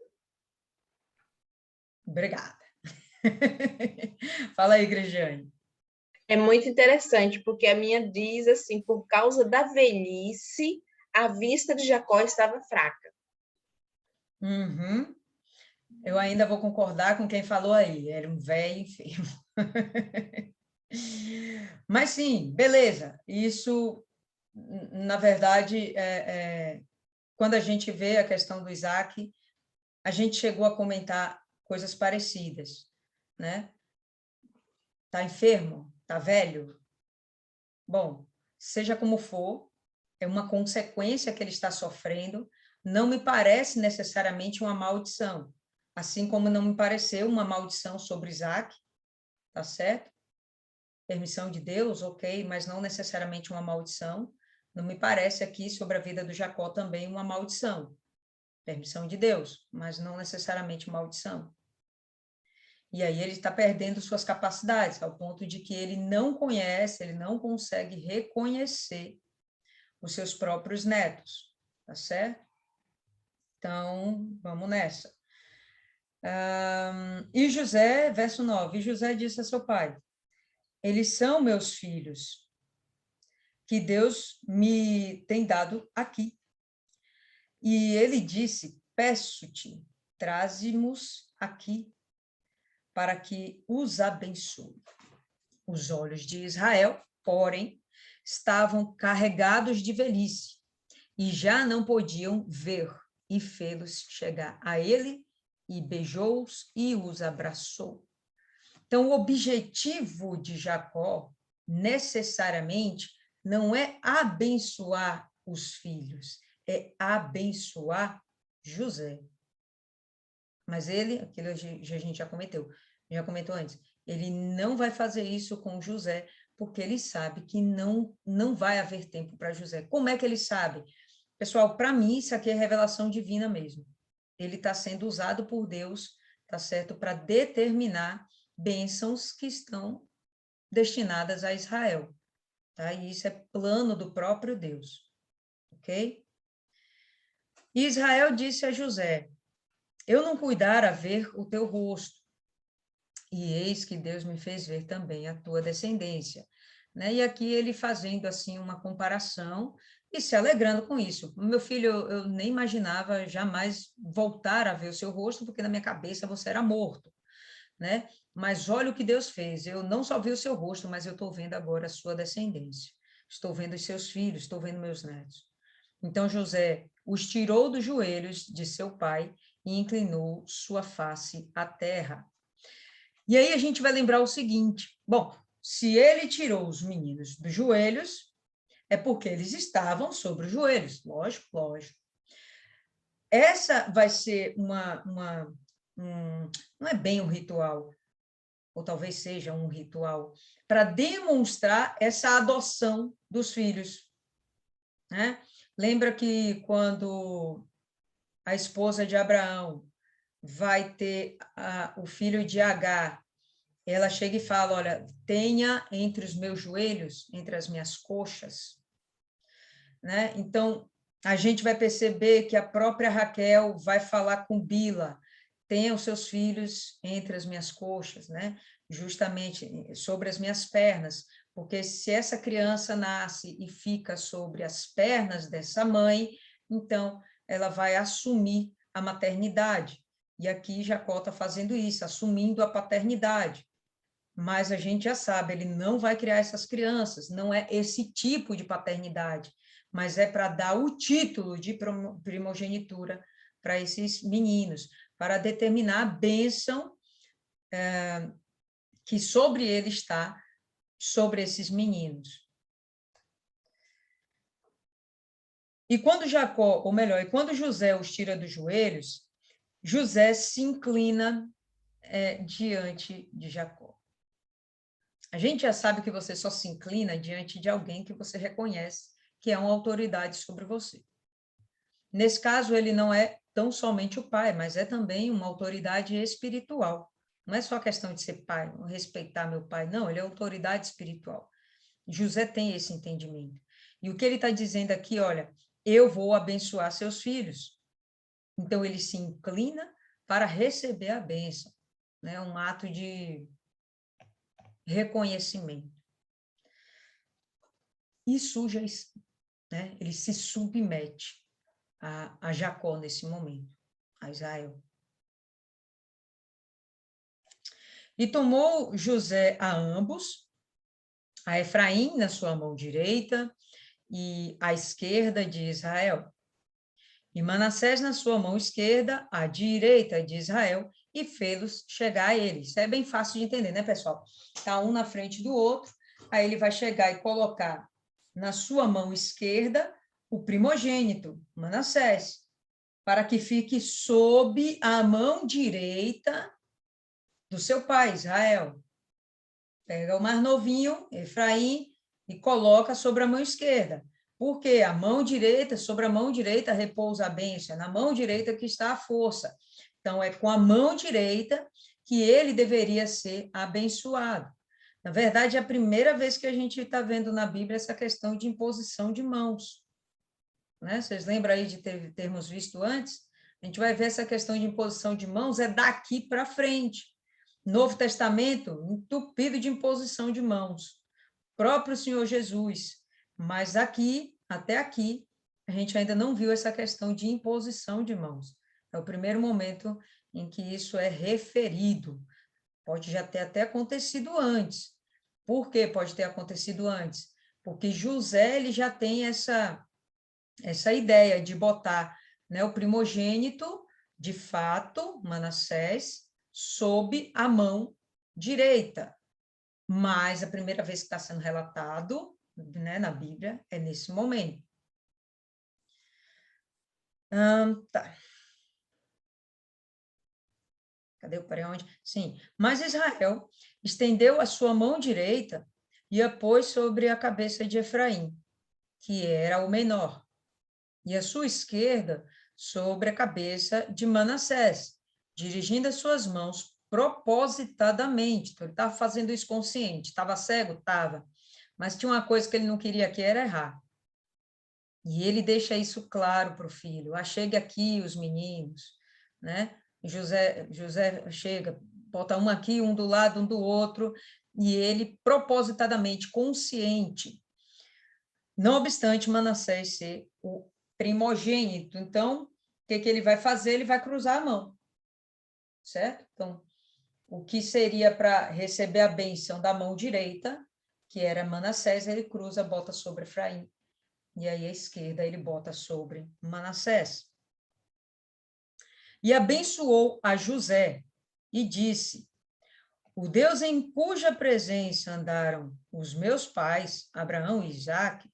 Obrigada. Fala aí, Cristiane. É muito interessante, porque a minha diz assim, por causa da velhice, a vista de Jacó estava fraca. Uhum. Eu ainda vou concordar com quem falou aí, era um velho enfermo. Mas sim, beleza, isso, na verdade, quando a gente vê a questão do Isaac, a gente chegou a comentar coisas parecidas, né? Tá enfermo? Tá velho? Bom, seja como for, é uma consequência que ele está sofrendo, não me parece necessariamente uma maldição, assim como não me pareceu uma maldição sobre Isaac, tá certo? Permissão de Deus, ok, mas não necessariamente uma maldição. Não me parece aqui sobre a vida do Jacó também uma maldição. Permissão de Deus, mas não necessariamente maldição. E aí ele está perdendo suas capacidades, ao ponto de que ele não conhece, ele não consegue reconhecer os seus próprios netos, tá certo? Então, vamos nessa. E José, verso 9, e José disse a seu pai, eles são meus filhos, que Deus me tem dado aqui. E ele disse, peço-te, traze-mos aqui, para que os abençoe. Os olhos de Israel, porém, estavam carregados de velhice, e já não podiam ver, e fê-los chegar a ele, e beijou-os e os abraçou. Então, o objetivo de Jacó, necessariamente, não é abençoar os filhos, é abençoar José. Mas ele, aquilo a gente já comentou antes, ele não vai fazer isso com José, porque ele sabe que não vai haver tempo para José. Como é que ele sabe? Pessoal, para mim, isso aqui é revelação divina mesmo. Ele está sendo usado por Deus, tá certo? Para determinar bênçãos que estão destinadas a Israel, tá? E isso é plano do próprio Deus, ok? E Israel disse a José, eu não cuidara ver o teu rosto, e eis que Deus me fez ver também a tua descendência. Né? E aqui ele fazendo assim uma comparação e se alegrando com isso. Meu filho, eu nem imaginava jamais voltar a ver o seu rosto, porque na minha cabeça você era morto, né? Mas olha o que Deus fez, eu não só vi o seu rosto, mas eu estou vendo agora a sua descendência. Estou vendo os seus filhos, estou vendo meus netos. Então José os tirou dos joelhos de seu pai e inclinou sua face à terra. E aí a gente vai lembrar o seguinte, bom, se ele tirou os meninos dos joelhos, é porque eles estavam sobre os joelhos, lógico, lógico. Essa vai ser não é bem um ritual, ou talvez seja um ritual, para demonstrar essa adoção dos filhos, né? Lembra que quando a esposa de Abraão vai ter o filho de Agar, ela chega e fala, olha, tenha entre os meus joelhos, entre as minhas coxas, né? Então, a gente vai perceber que a própria Raquel vai falar com Bila, tenha os seus filhos entre as minhas coxas, né? Justamente sobre as minhas pernas, porque se essa criança nasce e fica sobre as pernas dessa mãe, então ela vai assumir a maternidade. E aqui Jacó está fazendo isso, assumindo a paternidade. Mas a gente já sabe, ele não vai criar essas crianças, não é esse tipo de paternidade, mas é para dar o título de primogenitura para esses meninos, para determinar a bênção que sobre ele está, sobre esses meninos. E quando Jacó, ou melhor, e quando José os tira dos joelhos, José se inclina diante de Jacó. A gente já sabe que você só se inclina diante de alguém que você reconhece que é uma autoridade sobre você. Nesse caso, ele não é tão somente o pai, mas é também uma autoridade espiritual. Não é só questão de ser pai, respeitar meu pai, não, ele é autoridade espiritual. José tem esse entendimento. E o que ele está dizendo aqui, olha, eu vou abençoar seus filhos. Então, ele se inclina para receber a bênção, né? Um ato de reconhecimento. E suja, né? Ele se submete a Jacó nesse momento, a Israel. E tomou José a ambos, a Efraim na sua mão direita e à esquerda de Israel, e Manassés na sua mão esquerda, à direita de Israel, e fê-los chegar a ele. Isso é bem fácil de entender, né, pessoal? Está um na frente do outro, aí ele vai chegar e colocar na sua mão esquerda o primogênito, Manassés, para que fique sob a mão direita do seu pai, Israel. Pega o mais novinho, Efraim, e coloca sobre a mão esquerda. Porque a mão direita, sobre a mão direita repousa a bênção, é na mão direita que está a força. Então, é com a mão direita que ele deveria ser abençoado. Na verdade, é a primeira vez que a gente está vendo na Bíblia essa questão de imposição de mãos. Né? Vocês lembram aí de termos visto antes? A gente vai ver essa questão de imposição de mãos, é daqui para frente. Novo Testamento, entupido de imposição de mãos. Próprio Senhor Jesus. Mas aqui, até aqui, a gente ainda não viu essa questão de imposição de mãos. É o primeiro momento em que isso é referido. Pode já ter até acontecido antes. Por que pode ter acontecido antes? Porque José ele já tem essa ideia de botar, né, o primogênito, de fato, Manassés, sob a mão direita. Mas a primeira vez que está sendo relatado, né, na Bíblia é nesse momento. Tá. Cadê o parei onde? Sim. Mas Israel estendeu a sua mão direita e a pôs sobre a cabeça de Efraim, que era o menor, e a sua esquerda sobre a cabeça de Manassés, dirigindo as suas mãos propositadamente. Então, ele estava fazendo isso consciente. Estava cego? Estava. Mas tinha uma coisa que ele não queria, que era errar. E ele deixa isso claro para o filho. Achegue aqui os meninos, né? José chega, bota um aqui, um do lado, um do outro, e ele propositadamente consciente. Não obstante Manassés ser o primogênito. Então, o que ele vai fazer? Ele vai cruzar a mão, certo? Então, o que seria para receber a bênção da mão direita, que era Manassés, ele cruza, bota sobre Efraim. e aí a esquerda ele bota sobre Manassés. E abençoou a José e disse: o Deus em cuja presença andaram os meus pais, Abraão e Isaque,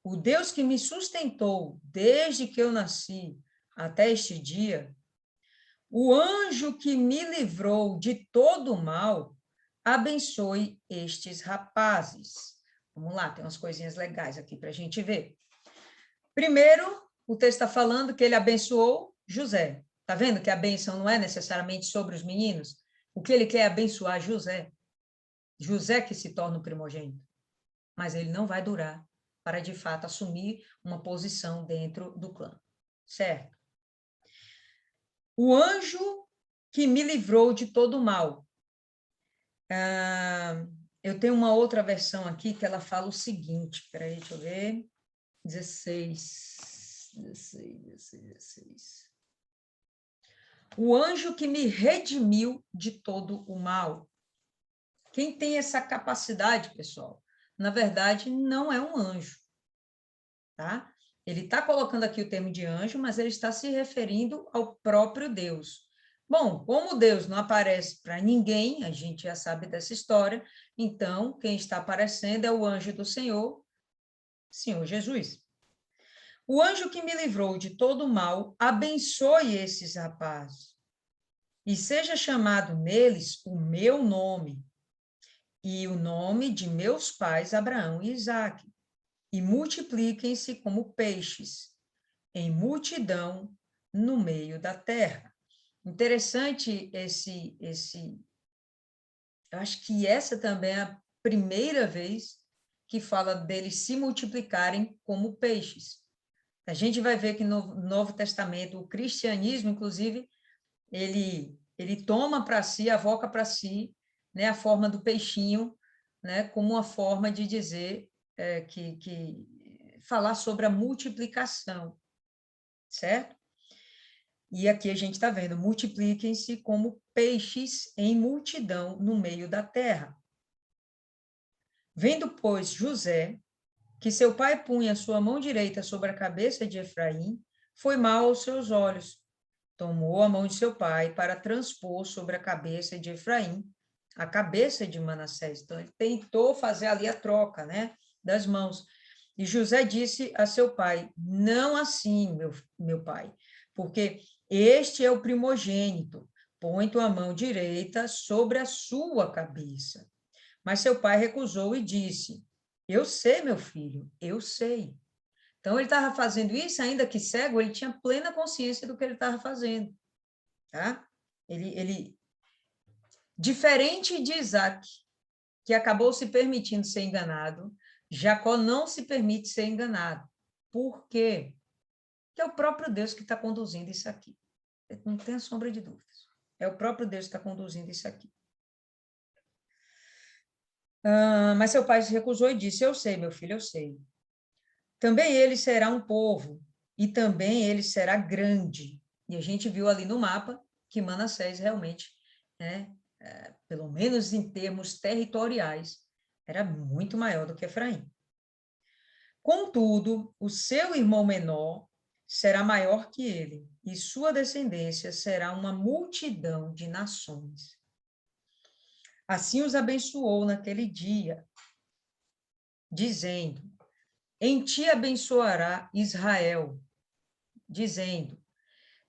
o Deus que me sustentou desde que eu nasci até este dia, o anjo que me livrou de todo o mal, abençoe estes rapazes. Vamos lá, tem umas coisinhas legais aqui para a gente ver. Primeiro, o texto está falando que ele abençoou José. Está vendo que a bênção não é necessariamente sobre os meninos? O que ele quer é abençoar José. José que se torna o primogênito. Mas ele não vai durar para, de fato, assumir uma posição dentro do clã. Certo? O anjo que me livrou de todo o mal. Eu tenho uma outra versão aqui que ela fala o seguinte. Espera aí, deixa eu ver. 16. O anjo que me redimiu de todo o mal. Quem tem essa capacidade, pessoal, na verdade, não é um anjo, tá? Ele está colocando aqui o termo de anjo, mas ele está se referindo ao próprio Deus. Bom, como Deus não aparece para ninguém, a gente já sabe dessa história, então quem está aparecendo é o anjo do Senhor, Senhor Jesus. O anjo que me livrou de todo o mal, abençoe esses rapazes, e seja chamado neles o meu nome, e o nome de meus pais Abraão e Isaque, e multipliquem-se como peixes, em multidão no meio da terra. Interessante eu acho que essa também é a primeira vez que fala deles se multiplicarem como peixes. A gente vai ver que no Novo Testamento, o cristianismo, inclusive, ele toma para si, avoca para si, né, a forma do peixinho, né, como uma forma de dizer, que falar sobre a multiplicação, certo? E aqui a gente está vendo, multipliquem-se como peixes em multidão no meio da terra. Vendo, pois, José, que seu pai punha sua mão direita sobre a cabeça de Efraim, foi mal aos seus olhos. Tomou a mão de seu pai para transpor sobre a cabeça de Efraim a cabeça de Manassés. Então, ele tentou fazer ali a troca, né, das mãos. E José disse a seu pai: não assim, meu pai, porque este é o primogênito. Põe tua mão direita sobre a sua cabeça. Mas seu pai recusou e disse: eu sei, meu filho, eu sei. Então, ele estava fazendo isso, ainda que cego, ele tinha plena consciência do que ele estava fazendo. Tá? Diferente de Isaac, que acabou se permitindo ser enganado, Jacó não se permite ser enganado. Por quê? Porque é o próprio Deus que está conduzindo isso aqui. Não tenha sombra de dúvidas. É o próprio Deus que está conduzindo isso aqui. Mas seu pai se recusou e disse: eu sei, meu filho, eu sei. Também ele será um povo, e também ele será grande. E a gente viu ali no mapa que Manassés realmente, né, pelo menos em termos territoriais, era muito maior do que Efraim. Contudo, o seu irmão menor será maior que ele, e sua descendência será uma multidão de nações. Assim os abençoou naquele dia, dizendo: em ti abençoará Israel, dizendo: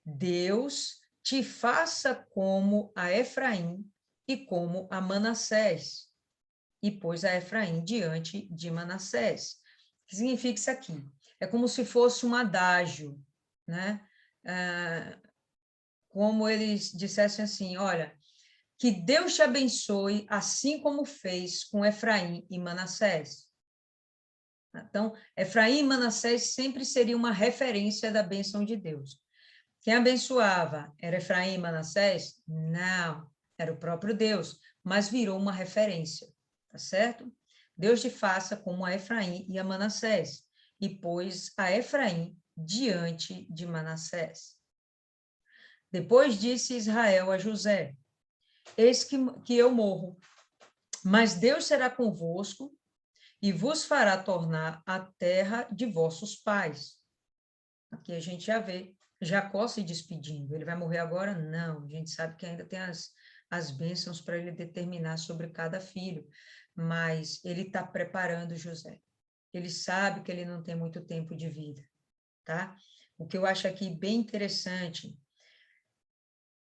Deus te faça como a Efraim e como a Manassés. E pôs a Efraim diante de Manassés. O que significa isso aqui? É como se fosse um adágio, né? Como eles dissessem assim: olha, que Deus te abençoe, assim como fez com Efraim e Manassés. Então, Efraim e Manassés sempre seria uma referência da bênção de Deus. Quem abençoava era Efraim e Manassés? Não, era o próprio Deus, mas virou uma referência, tá certo? Deus te faça como a Efraim e a Manassés, e pôs a Efraim diante de Manassés. Depois disse Israel a José: eis que eu morro, mas Deus será convosco e vos fará tornar a terra de vossos pais. Aqui a gente já vê Jacó se despedindo. Ele vai morrer agora? Não. A gente sabe que ainda tem as bênçãos para ele determinar sobre cada filho, mas ele está preparando José. Ele sabe que ele não tem muito tempo de vida, tá? O que eu acho aqui bem interessante,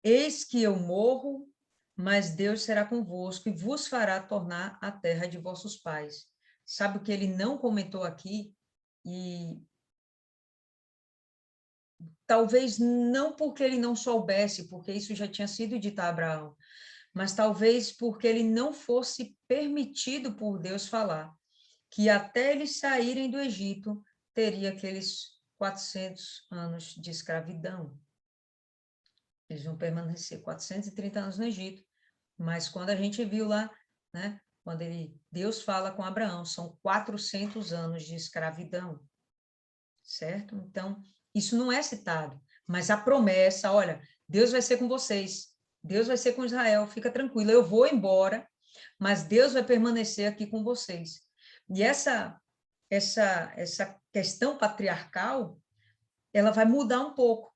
eis que eu morro, mas Deus será convosco e vos fará tornar a terra de vossos pais. Sabe o que ele não comentou aqui? E talvez não porque ele não soubesse, porque isso já tinha sido dito a Abraão, mas talvez porque ele não fosse permitido por Deus falar que até eles saírem do Egito, teria aqueles 400 anos de escravidão. Eles vão permanecer 430 anos no Egito, mas quando a gente viu lá, né, quando Deus fala com Abraão, são 400 anos de escravidão, certo? Então, isso não é citado, mas a promessa, olha, Deus vai ser com vocês, Deus vai ser com Israel, fica tranquilo, eu vou embora, mas Deus vai permanecer aqui com vocês. E essa questão patriarcal, ela vai mudar um pouco.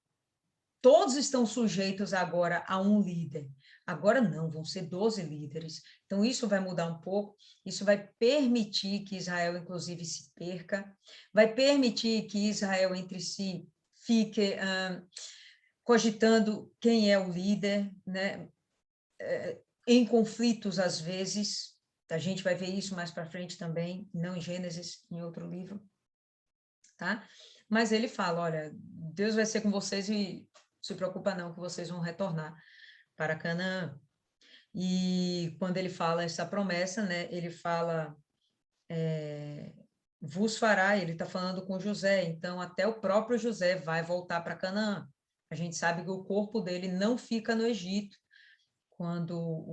Todos estão sujeitos agora a um líder. Agora não, vão ser 12 líderes. Então, isso vai mudar um pouco, isso vai permitir que Israel, inclusive, se perca, vai permitir que Israel, entre si, fique cogitando quem é o líder, né? Em conflitos, às vezes. A gente vai ver isso mais para frente também, não em Gênesis, em outro livro, tá? Mas ele fala, olha, Deus vai ser com vocês e se preocupa não que vocês vão retornar para Canaã. E quando ele fala essa promessa, né, ele fala, vos fará, ele está falando com José, então até o próprio José vai voltar para Canaã. A gente sabe que o corpo dele não fica no Egito, quando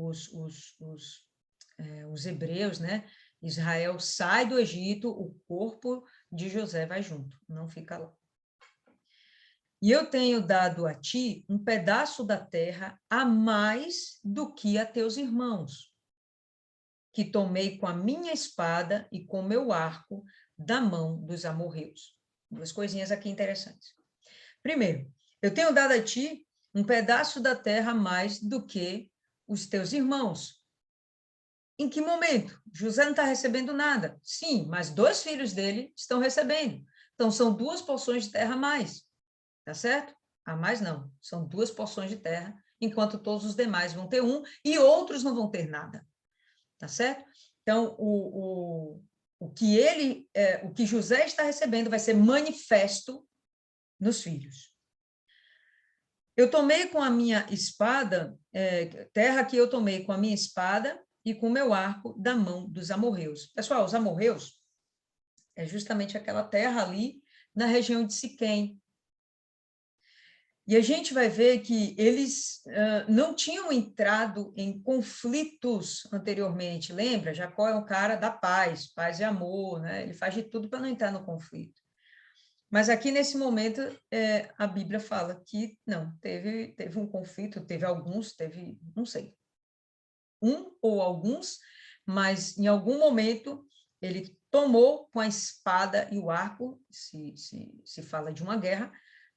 os hebreus, né, Israel sai do Egito, o corpo de José vai junto, não fica lá. E eu tenho dado a ti um pedaço da terra a mais do que a teus irmãos, que tomei com a minha espada e com meu arco da mão dos amorreus. Duas coisinhas aqui interessantes. Primeiro, eu tenho dado a ti um pedaço da terra a mais do que os teus irmãos. Em que momento? José não está recebendo nada. Sim, mas 2 filhos dele estão recebendo. Então, são 2 porções de terra a mais. Tá certo? A mais não. São 2 porções de terra, enquanto todos os demais vão ter um e outros não vão ter nada. Tá certo? Então, o que José está recebendo vai ser manifesto nos filhos. Eu tomei com a minha espada, terra que eu tomei com a minha espada e com o meu arco da mão dos amorreus. Pessoal, os amorreus é justamente aquela terra ali na região de Siquém. E a gente vai ver que eles não tinham entrado em conflitos anteriormente. Lembra? Jacó é um cara da paz, paz e amor, né? Ele faz de tudo para não entrar no conflito. Mas aqui, nesse momento, a Bíblia fala que não, teve um conflito, teve alguns, não sei, um ou alguns, mas em algum momento ele tomou com a espada e o arco, se fala de uma guerra,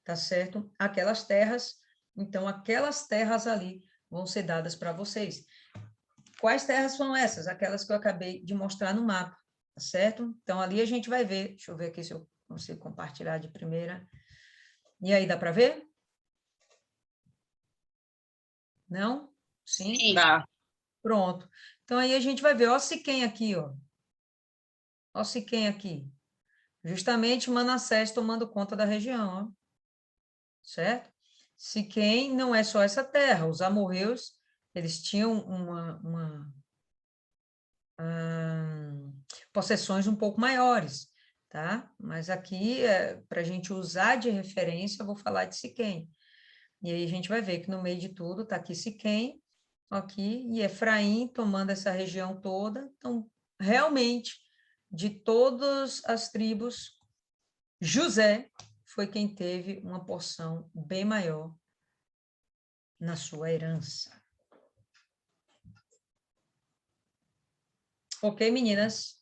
tá certo? Aquelas terras, então aquelas terras ali vão ser dadas para vocês. Quais terras são essas? Aquelas que eu acabei de mostrar no mapa, tá certo? Então ali a gente vai ver, deixa eu ver aqui se eu consigo compartilhar de primeira. E aí, dá para ver? Não? Sim? Sim. Dá. Pronto. Então aí a gente vai ver, ó Siquém aqui, ó. Ó Siquém aqui. Justamente Manassés tomando conta da região, ó. Certo? Siquém não é só essa terra, os amorreus, eles tinham possessões um pouco maiores, tá? Mas aqui, para a gente usar de referência, eu vou falar de Siquém. E aí a gente vai ver que no meio de tudo está aqui Siquém, aqui, e Efraim tomando essa região toda. Então, realmente, de todas as tribos, José foi quem teve uma porção bem maior na sua herança. Ok, meninas?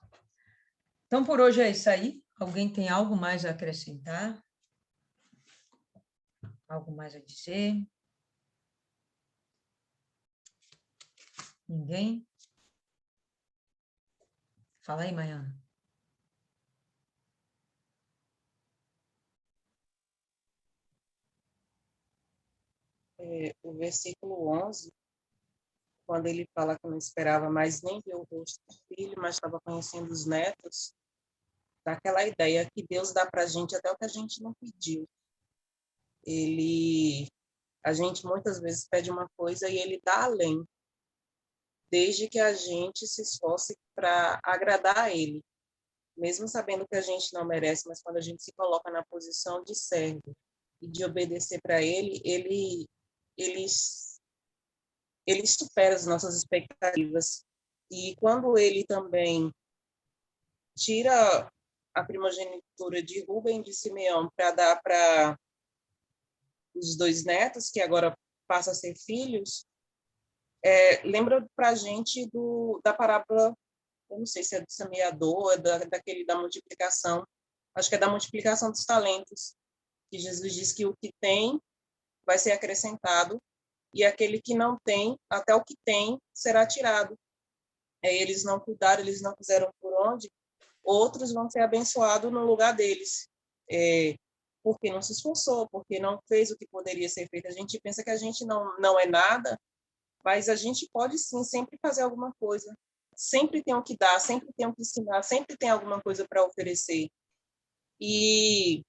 Então, por hoje é isso aí. Alguém tem algo mais a acrescentar? Algo mais a dizer? Ninguém? Fala aí, Maiana. O versículo 11, quando ele fala que não esperava mais nem ver o rosto do filho, mas estava conhecendo os netos, dá aquela ideia que Deus dá para a gente até o que a gente não pediu. A gente muitas vezes pede uma coisa e ele dá além, desde que a gente se esforce para agradar a ele, mesmo sabendo que a gente não merece, mas quando a gente se coloca na posição de servo e de obedecer para ele, ele supera as nossas expectativas. E quando ele também tira a primogenitura de Rubem e de Simeão para dar para os 2 netos, que agora passam a ser filhos, lembra para a gente da parábola, eu não sei se é do semeador, daquele da multiplicação, acho que é da multiplicação dos talentos, que Jesus diz que o que tem vai ser acrescentado, e aquele que não tem, até o que tem, será tirado. Eles não cuidaram, eles não fizeram por onde, outros vão ser abençoados no lugar deles, porque não se esforçou, porque não fez o que poderia ser feito. A gente pensa que a gente não é nada, mas a gente pode sim sempre fazer alguma coisa. Sempre tem o que dar, sempre tem o que ensinar, sempre tem alguma coisa para oferecer. E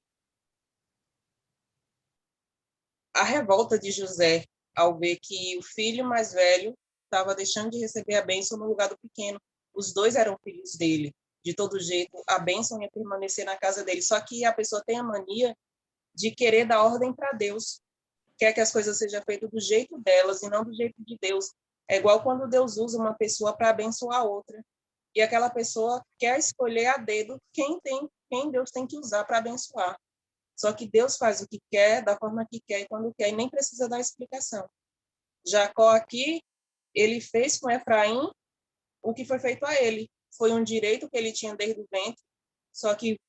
a revolta de José ao ver que o filho mais velho estava deixando de receber a bênção no lugar do pequeno. Os 2 eram filhos dele. De todo jeito, a bênção ia permanecer na casa dele. Só que a pessoa tem a mania de querer dar ordem para Deus. Quer que as coisas sejam feitas do jeito delas e não do jeito de Deus. É igual quando Deus usa uma pessoa para abençoar a outra. E aquela pessoa quer escolher a dedo quem Deus tem que usar para abençoar. Só que Deus faz o que quer, da forma que quer e quando quer, e nem precisa dar explicação. Jacó aqui, ele fez com Efraim o que foi feito a ele. Foi um direito que ele tinha desde o ventre, só que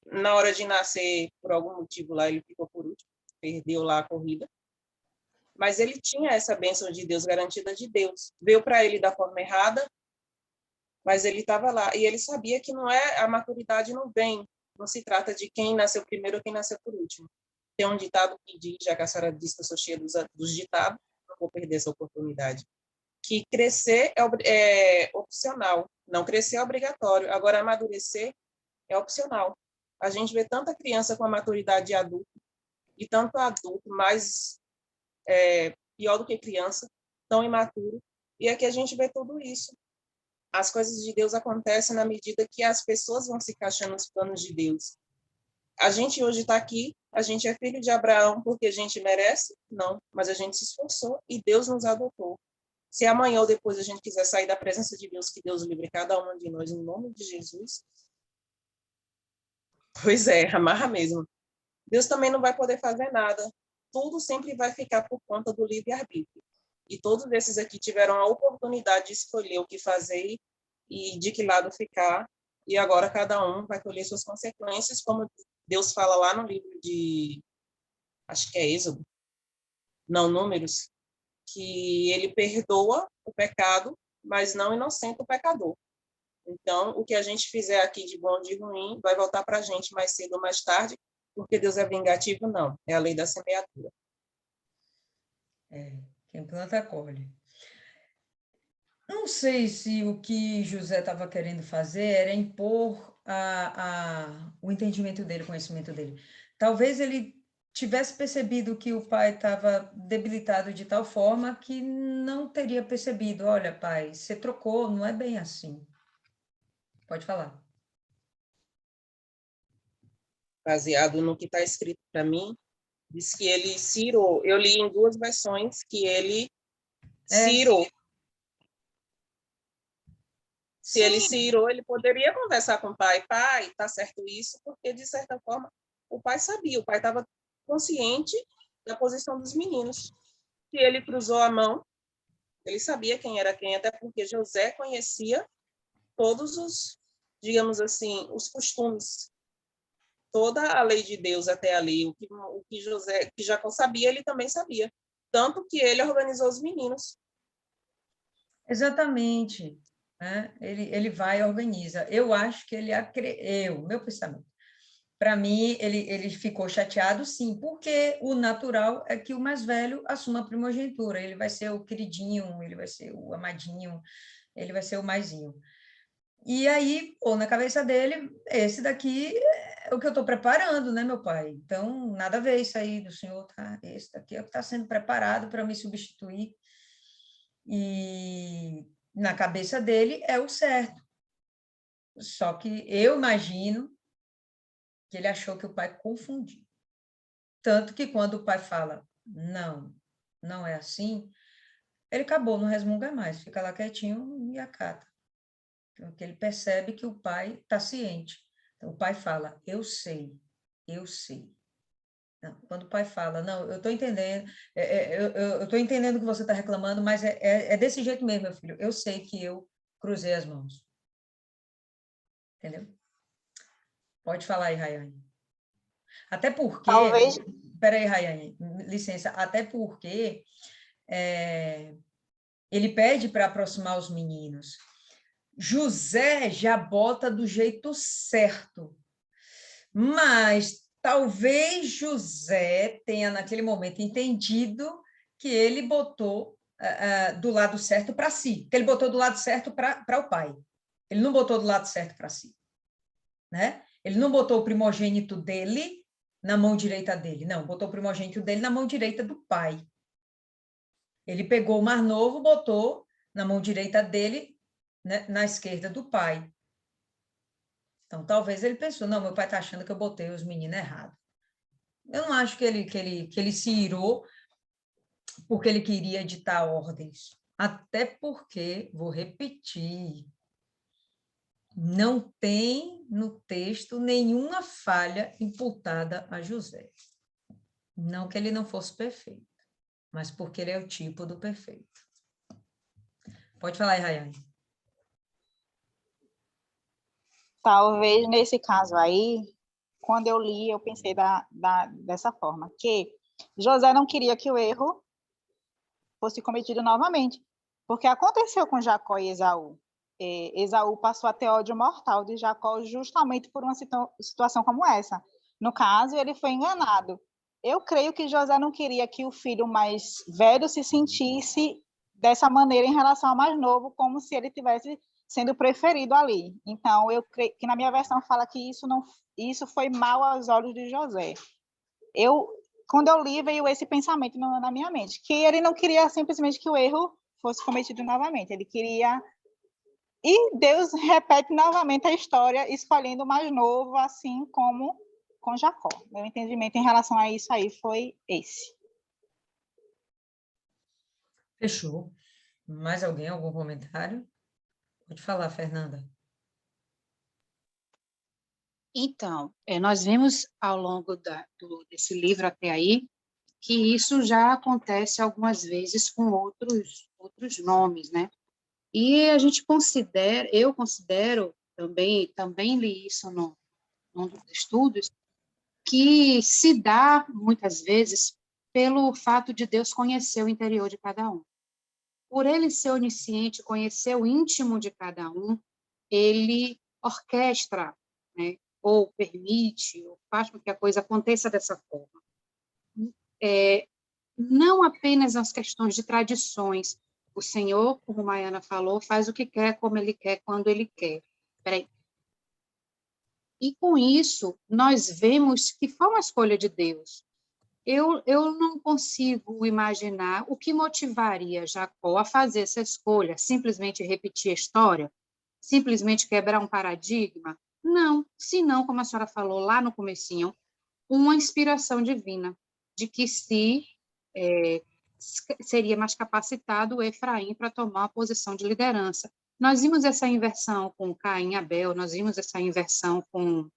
na hora de nascer, por algum motivo lá, ele ficou por último, perdeu lá a corrida. Mas ele tinha essa bênção de Deus, garantida de Deus. Veio para ele da forma errada, mas ele estava lá. E ele sabia que a maturidade não vem, não se trata de quem nasceu primeiro ou quem nasceu por último. Tem um ditado que diz, já que a senhora disse que eu sou cheia dos ditados, não vou perder essa oportunidade, que crescer é opcional, não crescer é obrigatório, agora amadurecer é opcional. A gente vê tanta criança com a maturidade de adulto e tanto adulto mais pior do que criança, tão imaturo, e aqui a gente vê tudo isso. As coisas de Deus acontecem na medida que as pessoas vão se encaixando nos planos de Deus. A gente hoje está aqui, a gente é filho de Abraão porque a gente merece? Não, mas a gente se esforçou e Deus nos adotou. Se amanhã ou depois a gente quiser sair da presença de Deus, que Deus livre cada um de nós, em nome de Jesus. Pois é, amarra mesmo. Deus também não vai poder fazer nada. Tudo sempre vai ficar por conta do livre-arbítrio. E todos esses aqui tiveram a oportunidade de escolher o que fazer e de que lado ficar. E agora cada um vai colher suas consequências, como Deus fala lá no livro de, acho que é Êxodo, não Números, que ele perdoa o pecado, mas não inocenta o pecador. Então, o que a gente fizer aqui de bom ou de ruim vai voltar para a gente mais cedo ou mais tarde, porque Deus é vingativo, não. É a lei da semeadura. Quem planta, colhe. Não sei se o que José estava querendo fazer era impor o entendimento dele, o conhecimento dele. Talvez ele tivesse percebido que o pai estava debilitado de tal forma que não teria percebido. Olha, pai, você trocou, não é bem assim. Pode falar. Baseado no que está escrito para mim, diz que ele se irou. Eu li em 2 versões que ele se irou. Se ele se irou, ele poderia conversar com o pai. Pai, está certo isso? Porque, de certa forma, o pai sabia. O pai estava consciente da posição dos meninos. Se ele cruzou a mão, ele sabia quem era quem, até porque José conhecia todos os digamos assim, os costumes, toda a lei de Deus até ali, o que Jacó sabia, ele também sabia. Tanto que ele organizou os meninos. Exatamente, né? Ele vai e organiza. Eu acho que meu pensamento. Para mim, ele ficou chateado, sim, porque o natural é que o mais velho assuma a primogenitura. Ele vai ser o queridinho, ele vai ser o amadinho, ele vai ser o maisinho. E aí, pô, na cabeça dele, esse daqui é o que eu estou preparando, né, meu pai? Então, nada a ver isso aí do senhor, tá? Esse daqui é o que está sendo preparado para me substituir. E na cabeça dele é o certo. Só que eu imagino que ele achou que o pai confundiu. Tanto que quando o pai fala, não, não é assim, ele acabou, não resmunga mais, fica lá quietinho e acata. Porque ele percebe que o pai está ciente. Então, o pai fala, eu sei, eu sei. Não, quando o pai fala, não, eu estou entendendo, eu estou entendendo que você está reclamando, mas é desse jeito mesmo, meu filho. Eu sei que eu cruzei as mãos. Entendeu? Pode falar aí, Rayane. Até porque, Talvez, peraí, Rayane, licença, até porque ele pede para aproximar os meninos. José já bota do jeito certo, mas talvez José tenha, naquele momento, entendido que ele botou do lado certo para si, que ele botou do lado certo para o pai. Ele não botou do lado certo para si, né? Ele não botou o primogênito dele na mão direita dele, não, botou o primogênito dele na mão direita do pai. Ele pegou o mais novo, botou na mão direita dele, né, na esquerda do pai. Então, talvez ele pensou, não, meu pai está achando que eu botei os meninos errados. Eu não acho que ele se irou porque ele queria ditar ordens. Até porque, vou repetir, não tem no texto nenhuma falha imputada a José. Não que ele não fosse perfeito, mas porque ele é o tipo do perfeito. Pode falar aí, Rayane. talvez nesse caso aí, quando eu li, eu pensei dessa forma, que José não queria que o erro fosse cometido novamente, porque aconteceu com Jacó e Esaú. Esaú passou a ter ódio mortal de Jacó justamente por uma situação como essa. No caso, ele foi enganado. Eu creio que José não queria que o filho mais velho se sentisse dessa maneira em relação ao mais novo, como se ele tivesse sendo preferido ali. Então, eu creio que na minha versão fala que isso foi mal aos olhos de José. Quando eu li, veio esse pensamento na minha mente, que ele não queria simplesmente que o erro fosse cometido novamente, ele queria... E Deus repete novamente a história, escolhendo o mais novo, assim como com Jacó. Meu entendimento em relação a isso aí foi esse. Fechou. Mais alguém? Algum comentário? Pode falar, Fernanda. Então, nós vimos ao longo desse livro até aí que isso já acontece algumas vezes com outros nomes, né? E a gente eu considero, também li isso num dos estudos, que se dá, muitas vezes, pelo fato de Deus conhecer o interior de cada um. Por ele ser onisciente, conhecer o íntimo de cada um, ele orquestra, né? Ou permite, ou faz com que a coisa aconteça dessa forma. Não apenas as questões de tradições. O Senhor, como Maiana falou, faz o que quer, como Ele quer, quando Ele quer. Peraí. E com isso, nós vemos que foi uma escolha de Deus. Eu não consigo imaginar o que motivaria Jacó a fazer essa escolha, simplesmente repetir a história, simplesmente quebrar um paradigma. Não, senão, como a senhora falou lá no comecinho, uma inspiração divina, de que seria mais capacitado o Efraim para tomar a posição de liderança. Nós vimos essa inversão com Caim e Abel, nós vimos essa inversão com...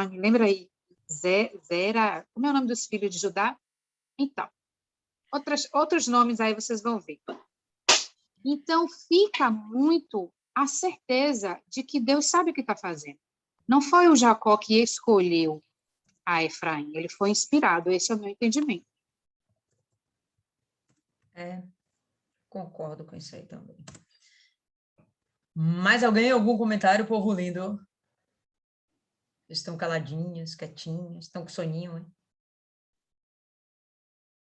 me lembra aí, Zera, como é o nome dos filhos de Judá? Então, outros nomes aí vocês vão ver. Então, fica muito a certeza de que Deus sabe o que está fazendo. Não foi o Jacó que escolheu a Efraim, ele foi inspirado, esse é o meu entendimento. Concordo com isso aí também. Mais alguém? Algum comentário, povo lindo? Estão caladinhas, quietinhas, estão com soninho, hein?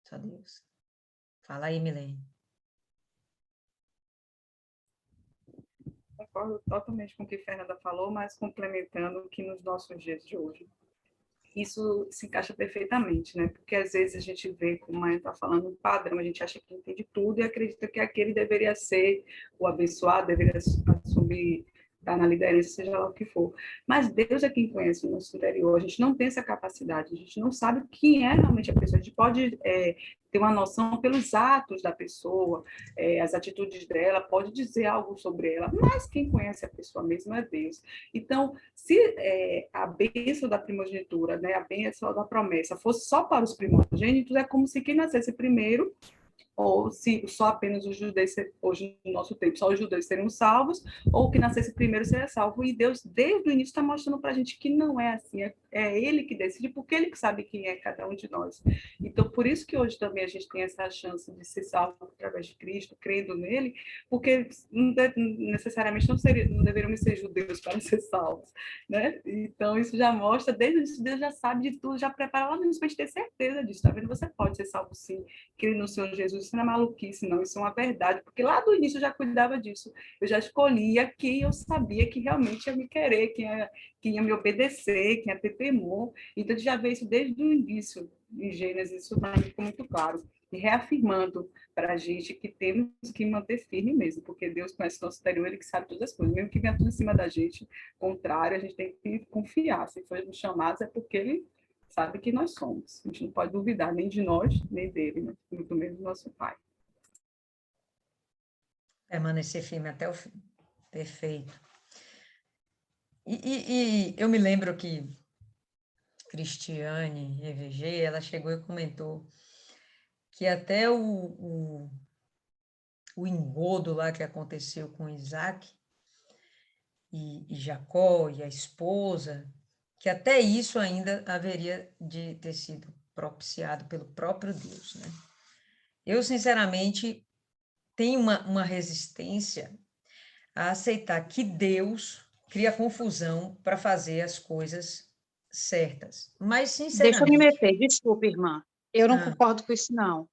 Só Deus. Fala aí, Milene. Concordo totalmente com o que a Fernanda falou, mas complementando que nos nossos dias de hoje, isso se encaixa perfeitamente, né? Porque às vezes a gente vê, como a gente está falando, um padrão, a gente acha que entende tudo e acredita que aquele deveria ser o abençoado, deveria assumir, estar na liderança, seja lá o que for. Mas Deus é quem conhece o nosso interior, a gente não tem essa capacidade, a gente não sabe quem é realmente a pessoa, a gente pode ter uma noção pelos atos da pessoa, as atitudes dela, pode dizer algo sobre ela, mas quem conhece a pessoa mesmo é Deus. Então, se a bênção da primogenitura, né, a bênção da promessa, fosse só para os primogênitos, é como se quem nascesse primeiro, ou se só apenas os judeus, hoje no nosso tempo, só os judeus seriam salvos, ou que nascesse primeiro seria salvo. E Deus, desde o início, está mostrando para a gente que não é assim, é Ele que decide, porque Ele que sabe quem é cada um de nós. Então, por isso que hoje também a gente tem essa chance de ser salvo através de Cristo, crendo nele, porque necessariamente não deveriam ser judeus para ser salvos, né? Então, isso já mostra, desde o início, Deus já sabe de tudo, já prepara lá no início para a gente ter certeza disso, tá vendo? Você pode ser salvo sim, crendo no Senhor Jesus, isso não é maluquice, não, isso é uma verdade, porque lá do início eu já cuidava disso, eu já escolhia quem eu sabia que realmente ia me querer, quem ia me obedecer, quem ia ter temor, então já vê isso desde o início, em Gênesis, isso para mim ficou muito claro, e reafirmando para a gente que temos que manter firme mesmo, porque Deus conhece o nosso interior, Ele que sabe todas as coisas, mesmo que venha tudo em cima da gente, contrário, a gente tem que confiar, se foi chamados é porque Ele sabe que nós somos. A gente não pode duvidar nem de nós, nem dele, né? Muito menos do nosso Pai. Permanecer firme até o fim. Perfeito. E eu me lembro que Cristiane EVG, ela chegou e comentou que até o engodo lá que aconteceu com Isaac e Jacó e a esposa, que até isso ainda haveria de ter sido propiciado pelo próprio Deus, né? Eu, sinceramente, tenho uma resistência a aceitar que Deus cria confusão para fazer as coisas certas. Mas, Deixa eu me sinceramente... meter, desculpe, irmã. Eu não concordo com isso, não.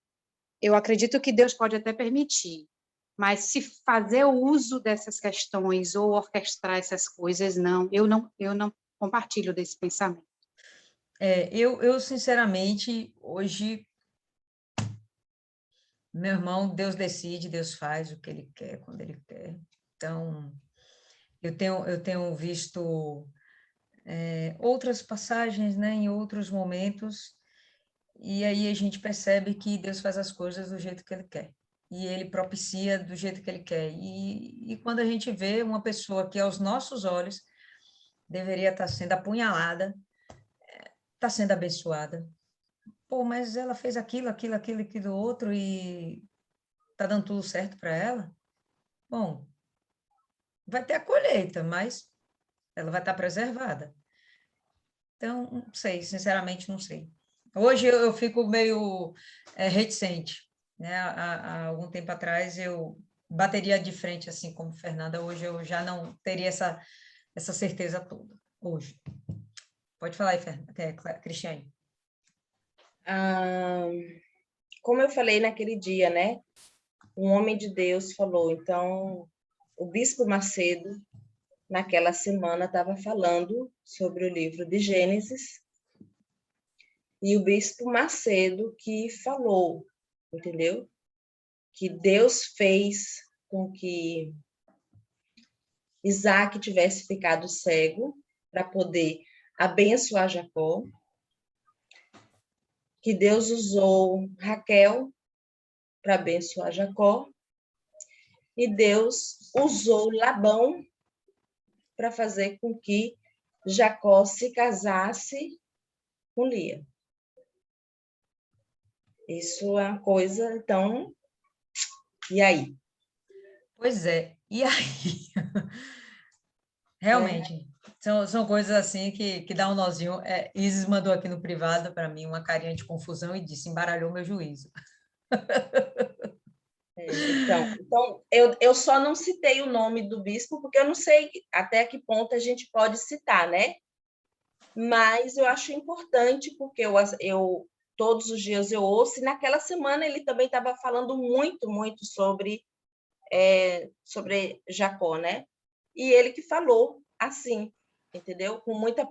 Eu acredito que Deus pode até permitir, mas se fazer o uso dessas questões ou orquestrar essas coisas, não, eu não compartilho desse pensamento. Eu sinceramente, hoje, meu irmão, Deus decide, Deus faz o que Ele quer, quando Ele quer. Então, eu tenho visto outras passagens, né, em outros momentos, e aí a gente percebe que Deus faz as coisas do jeito que Ele quer. E Ele propicia do jeito que Ele quer. E quando a gente vê uma pessoa que, aos nossos olhos, deveria estar sendo apunhalada, está sendo abençoada. Pô, mas ela fez aquilo outro e tá dando tudo certo para ela? Bom, vai ter a colheita, mas ela vai estar preservada. Então, não sei, sinceramente não sei. Hoje eu fico meio reticente, né? Há algum tempo atrás eu bateria de frente assim como Fernanda, hoje eu já não teria essa certeza toda, hoje. Pode falar aí, Cristiane. Como eu falei naquele dia, né? Um homem de Deus falou, então, o Bispo Macedo, naquela semana, estava falando sobre o livro de Gênesis, e o Bispo Macedo que falou, entendeu? Que Deus fez com que Isaac tivesse ficado cego para poder abençoar Jacó, que Deus usou Raquel para abençoar Jacó, e Deus usou Labão para fazer com que Jacó se casasse com Lia. Isso é uma coisa, então, e aí? Pois é, e aí? Realmente, são coisas assim que dá um nozinho. Isis mandou aqui no privado para mim uma carinha de confusão e disse, embaralhou meu juízo. Então eu só não citei o nome do bispo, porque eu não sei até que ponto a gente pode citar, né? Mas eu acho importante, porque eu todos os dias eu ouço, e naquela semana ele também estava falando muito, muito sobre Jacó, né? E ele que falou assim, entendeu? Com muita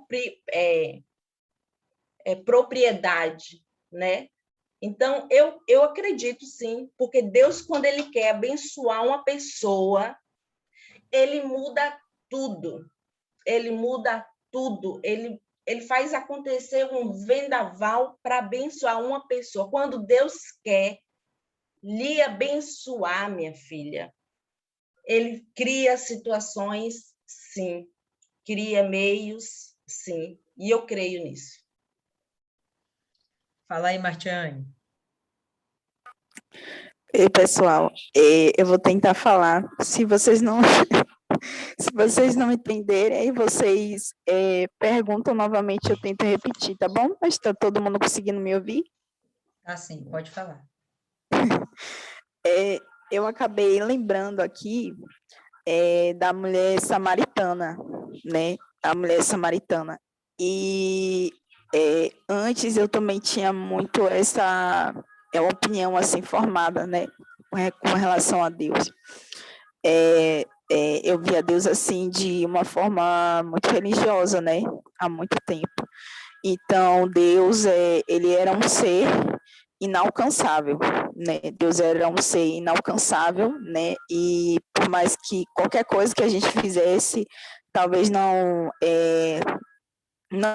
propriedade, né? Então, eu acredito sim, porque Deus, quando Ele quer abençoar uma pessoa, Ele muda tudo. Ele muda tudo. Ele faz acontecer um vendaval para abençoar uma pessoa. Quando Deus quer lhe abençoar, minha filha, Ele cria situações, sim. Cria meios, sim. E eu creio nisso. Fala aí, Martiane. Ei, pessoal, eu vou tentar falar. Se vocês não entenderem, aí vocês perguntam novamente, eu tento repetir, tá bom? Mas está todo mundo conseguindo me ouvir? Ah, sim, pode falar. Eu acabei lembrando aqui da mulher samaritana, né? A mulher samaritana. E antes eu também tinha muito essa opinião assim formada, né? Com relação a Deus. Eu via Deus assim de uma forma muito religiosa, né? Há muito tempo. Então Deus ele era um ser inalcançável, né? Deus era um ser inalcançável, né? E por mais que qualquer coisa que a gente fizesse, talvez não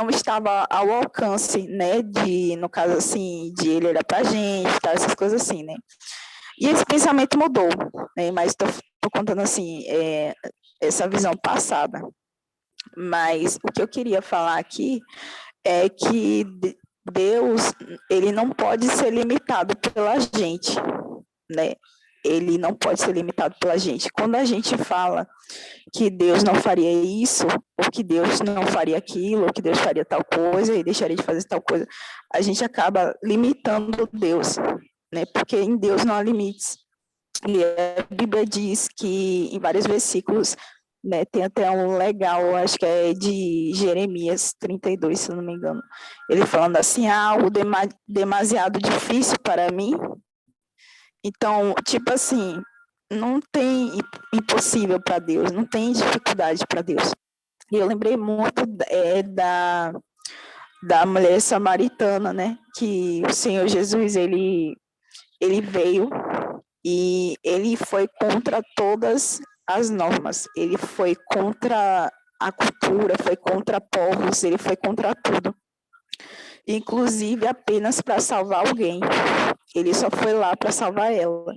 estava ao alcance, né? No caso assim, de ele olhar para a gente, tá? Essas coisas assim, né? E esse pensamento mudou, né? Mas estou contando assim essa visão passada. Mas o que eu queria falar aqui é que Deus, ele não pode ser limitado pela gente, né? Ele não pode ser limitado pela gente. Quando a gente fala que Deus não faria isso, ou que Deus não faria aquilo, ou que Deus faria tal coisa e deixaria de fazer tal coisa, a gente acaba limitando Deus, né? Porque em Deus não há limites. E a Bíblia diz que, em vários versículos, né, tem até um legal, acho que é de Jeremias 32, se eu não me engano, ele falando assim, algo demasiado difícil para mim. Então, tipo assim, não tem impossível para Deus, não tem dificuldade para Deus. E eu lembrei muito da mulher samaritana, né, que o Senhor Jesus, ele veio e ele foi contra todas as normas, ele foi contra a cultura, foi contra povos, ele foi contra tudo. Inclusive apenas para salvar alguém. Ele só foi lá para salvar ela.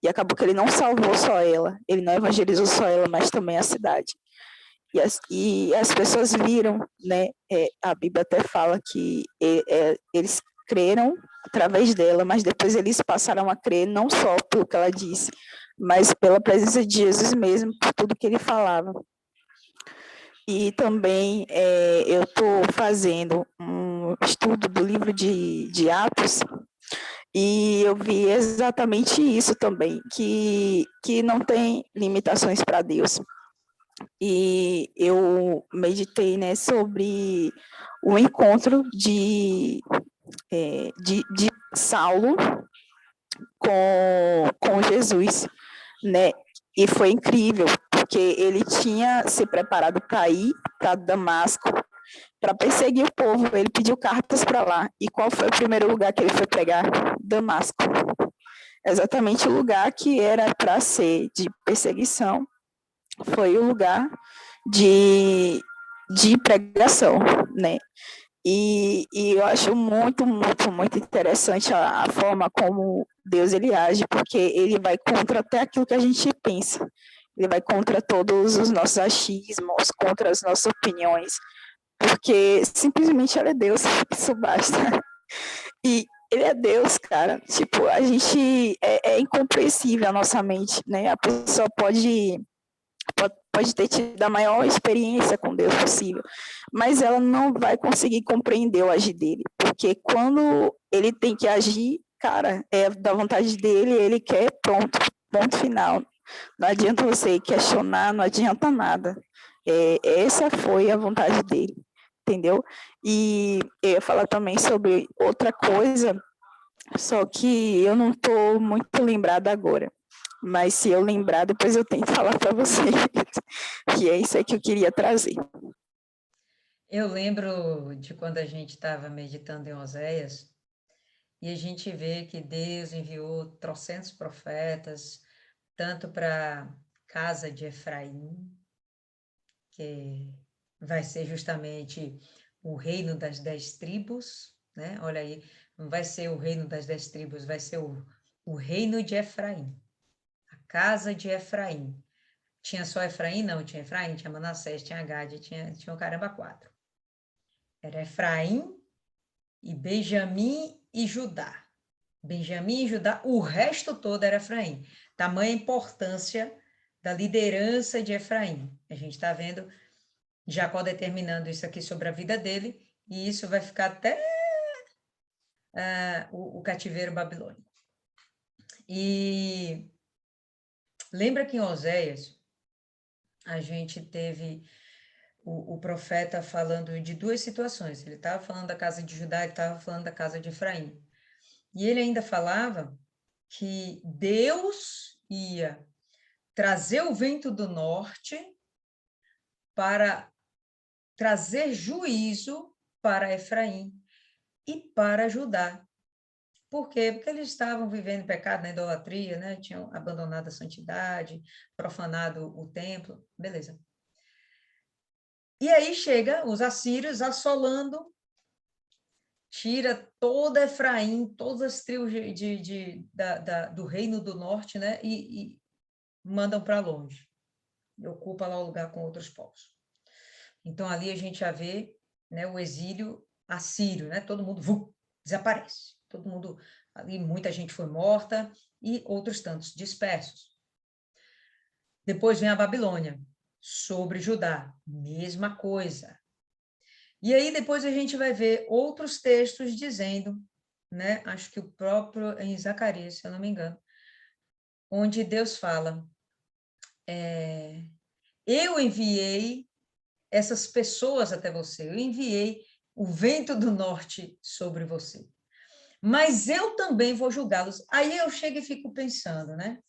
E acabou que ele não salvou só ela, ele não evangelizou só ela, mas também a cidade. E as pessoas viram, né? A Bíblia até fala que eles creram através dela, mas depois eles passaram a crer não só pelo que ela disse, mas pela presença de Jesus mesmo, por tudo que ele falava. E também eu estou fazendo um estudo do livro de Atos, e eu vi exatamente isso também, que não tem limitações para Deus. E eu meditei, né, sobre o encontro de Saulo com Jesus, né? E foi incrível, porque ele tinha se preparado para ir para Damasco, para perseguir o povo. Ele pediu cartas para lá. E qual foi o primeiro lugar que ele foi pregar? Damasco. Exatamente o lugar que era para ser de perseguição, foi o lugar de pregação, né? E eu acho muito, muito, muito interessante a forma como Deus ele age, porque ele vai contra até aquilo que a gente pensa. Ele vai contra todos os nossos achismos, contra as nossas opiniões, porque simplesmente ele é Deus, isso basta. E ele é Deus, cara. Tipo, a gente é incompreensível a nossa mente, né? A pessoa pode ter tido a maior experiência com Deus possível, mas ela não vai conseguir compreender o agir dele, porque quando ele tem que agir, cara, é da vontade dele, ele quer, pronto, ponto final. Não adianta você questionar, não adianta nada. Essa foi a vontade dele, entendeu? E eu ia falar também sobre outra coisa, só que eu não estou muito lembrada agora. Mas se eu lembrar, depois eu tento falar para vocês. Que é isso aí que eu queria trazer. Eu lembro de quando a gente estava meditando em Oséias, e a gente vê que Deus enviou trocentos profetas, tanto para a casa de Efraim, que vai ser justamente o reino das 10 tribos, né? Olha aí, não vai ser o reino das 10 tribos, vai ser o reino de Efraim, a casa de Efraim. Tinha só Efraim? Não, tinha Efraim, tinha Manassés, tinha Gade, tinha o caramba 4. Era Efraim e Benjamim e Judá. Benjamim e Judá, o resto todo era Efraim. Tamanha importância da liderança de Efraim. A gente está vendo Jacó determinando isso aqui sobre a vida dele, e isso vai ficar até o cativeiro babilônico. E lembra que em Oséias a gente teve o profeta falando de duas situações. Ele estava falando da casa de Judá, ele estava falando da casa de Efraim. E ele ainda falava que Deus ia trazer o vento do norte para trazer juízo para Efraim e para Judá. Por quê? Porque eles estavam vivendo pecado na idolatria, né? Tinham abandonado a santidade, profanado o templo, beleza. E aí chega os assírios assolando, tira toda Efraim, todas as tribos do reino do norte, né? E mandam para longe. E ocupa lá o lugar com outros povos. Então, ali a gente já vê, né, o exílio assírio, né? Todo mundo desaparece. Todo mundo, ali muita gente foi morta e outros tantos dispersos. Depois vem a Babilônia, sobre Judá, mesma coisa. E aí depois a gente vai ver outros textos dizendo, né? Acho que o próprio em Zacarias, se eu não me engano, onde Deus fala, eu enviei essas pessoas até você, eu enviei o vento do norte sobre você, mas eu também vou julgá-los. Aí eu chego e fico pensando, né?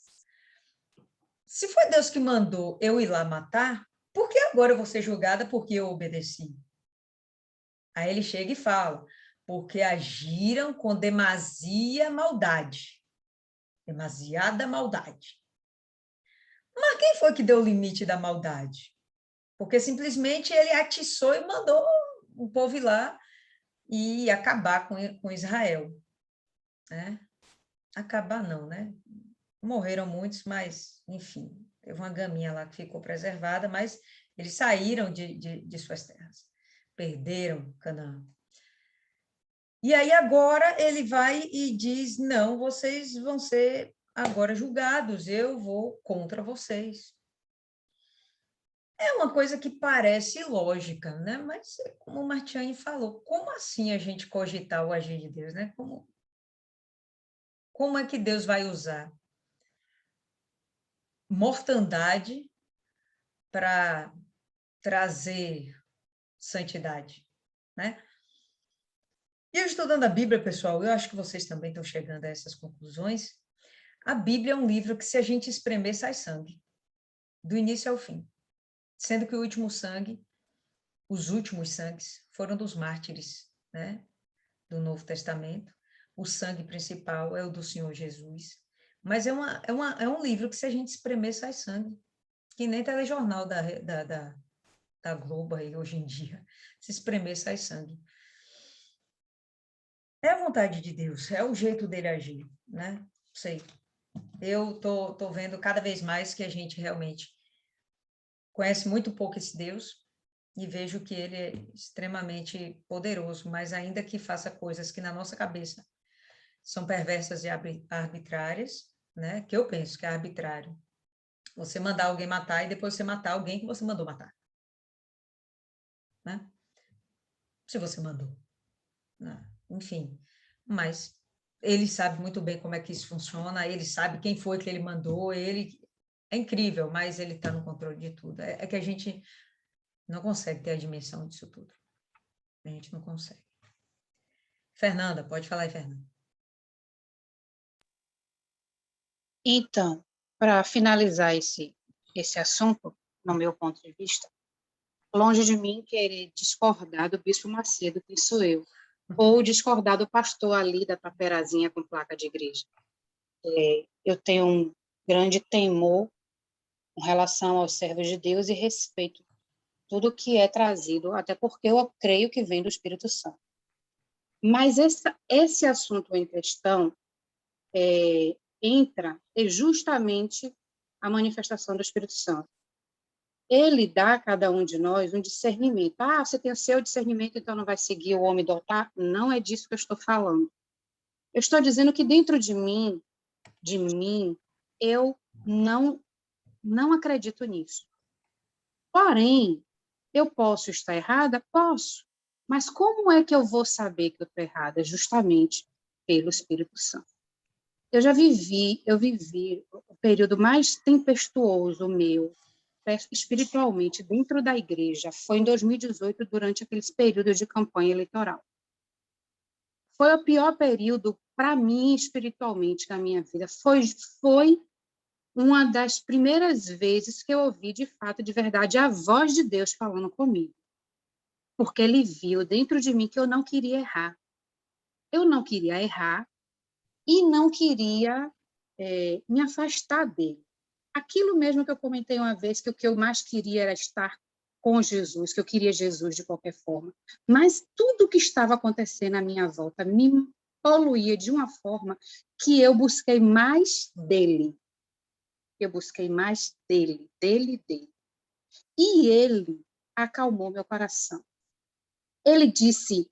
Se foi Deus que mandou eu ir lá matar, por que agora eu vou ser julgada porque eu obedeci? Aí ele chega e fala, porque agiram com demasiada maldade. Mas quem foi que deu o limite da maldade? Porque simplesmente ele atiçou e mandou o povo ir lá e acabar com Israel. Né? Acabar não, né? Morreram muitos, mas, enfim, teve uma gaminha lá que ficou preservada, mas eles saíram de suas terras, perderam Canaã. E aí agora ele vai e diz, não, vocês vão ser agora julgados, eu vou contra vocês. É uma coisa que parece lógica, né? Mas, como o Martiane falou, como assim a gente cogitar o agir de Deus, né? Como é que Deus vai usar mortandade para trazer santidade, né? E eu estudando a Bíblia, pessoal, eu acho que vocês também estão chegando a essas conclusões. A Bíblia é um livro que, se a gente espremer, sai sangue, do início ao fim. Sendo que os últimos sangues, foram dos mártires, né? Do Novo Testamento. O sangue principal é o do Senhor Jesus. Mas é um livro que, se a gente espremer, sai sangue. Que nem telejornal da Globo aí, hoje em dia. Se espremer, sai sangue. É a vontade de Deus, é o jeito dele agir, né? Sei. Eu tô vendo cada vez mais que a gente realmente conhece muito pouco esse Deus e vejo que ele é extremamente poderoso, mas ainda que faça coisas que na nossa cabeça são perversas e arbitrárias, né? Que eu penso que é arbitrário. Você mandar alguém matar e depois você matar alguém que você mandou matar. Né? Se você mandou. Né? Enfim, mas ele sabe muito bem como é que isso funciona, ele sabe quem foi que ele mandou, ele... É incrível, mas ele está no controle de tudo. É que a gente não consegue ter a dimensão disso tudo. A gente não consegue. Fernanda, pode falar aí, Fernanda. Então, para finalizar esse assunto, no meu ponto de vista, longe de mim querer discordar do Bispo Macedo, que sou eu, ou discordar do pastor ali da paperazinha com placa de igreja. Eu tenho um grande temor com relação aos servos de Deus e respeito tudo que é trazido, até porque eu creio que vem do Espírito Santo. Mas esse assunto em questão entra justamente a manifestação do Espírito Santo. Ele dá a cada um de nós um discernimento. Ah, você tem o seu discernimento, então não vai seguir o homem do altar? Não é disso que eu estou falando. Eu estou dizendo que dentro de mim, eu não acredito nisso. Porém, eu posso estar errada? Posso. Mas como é que eu vou saber que eu estou errada? Justamente pelo Espírito Santo. Eu vivi o período mais tempestuoso meu, espiritualmente, dentro da igreja, foi em 2018, durante aqueles períodos de campanha eleitoral. Foi o pior período para mim, espiritualmente, na minha vida. Foi uma das primeiras vezes que eu ouvi, de fato, de verdade, a voz de Deus falando comigo. Porque ele viu dentro de mim que eu não queria errar. Eu não queria errar e não queria me afastar dele. Aquilo mesmo que eu comentei uma vez, que o que eu mais queria era estar com Jesus, que eu queria Jesus de qualquer forma. Mas tudo que estava acontecendo à minha volta me poluía de uma forma que eu busquei mais dele. Eu busquei mais dele. E ele acalmou meu coração. Ele disse,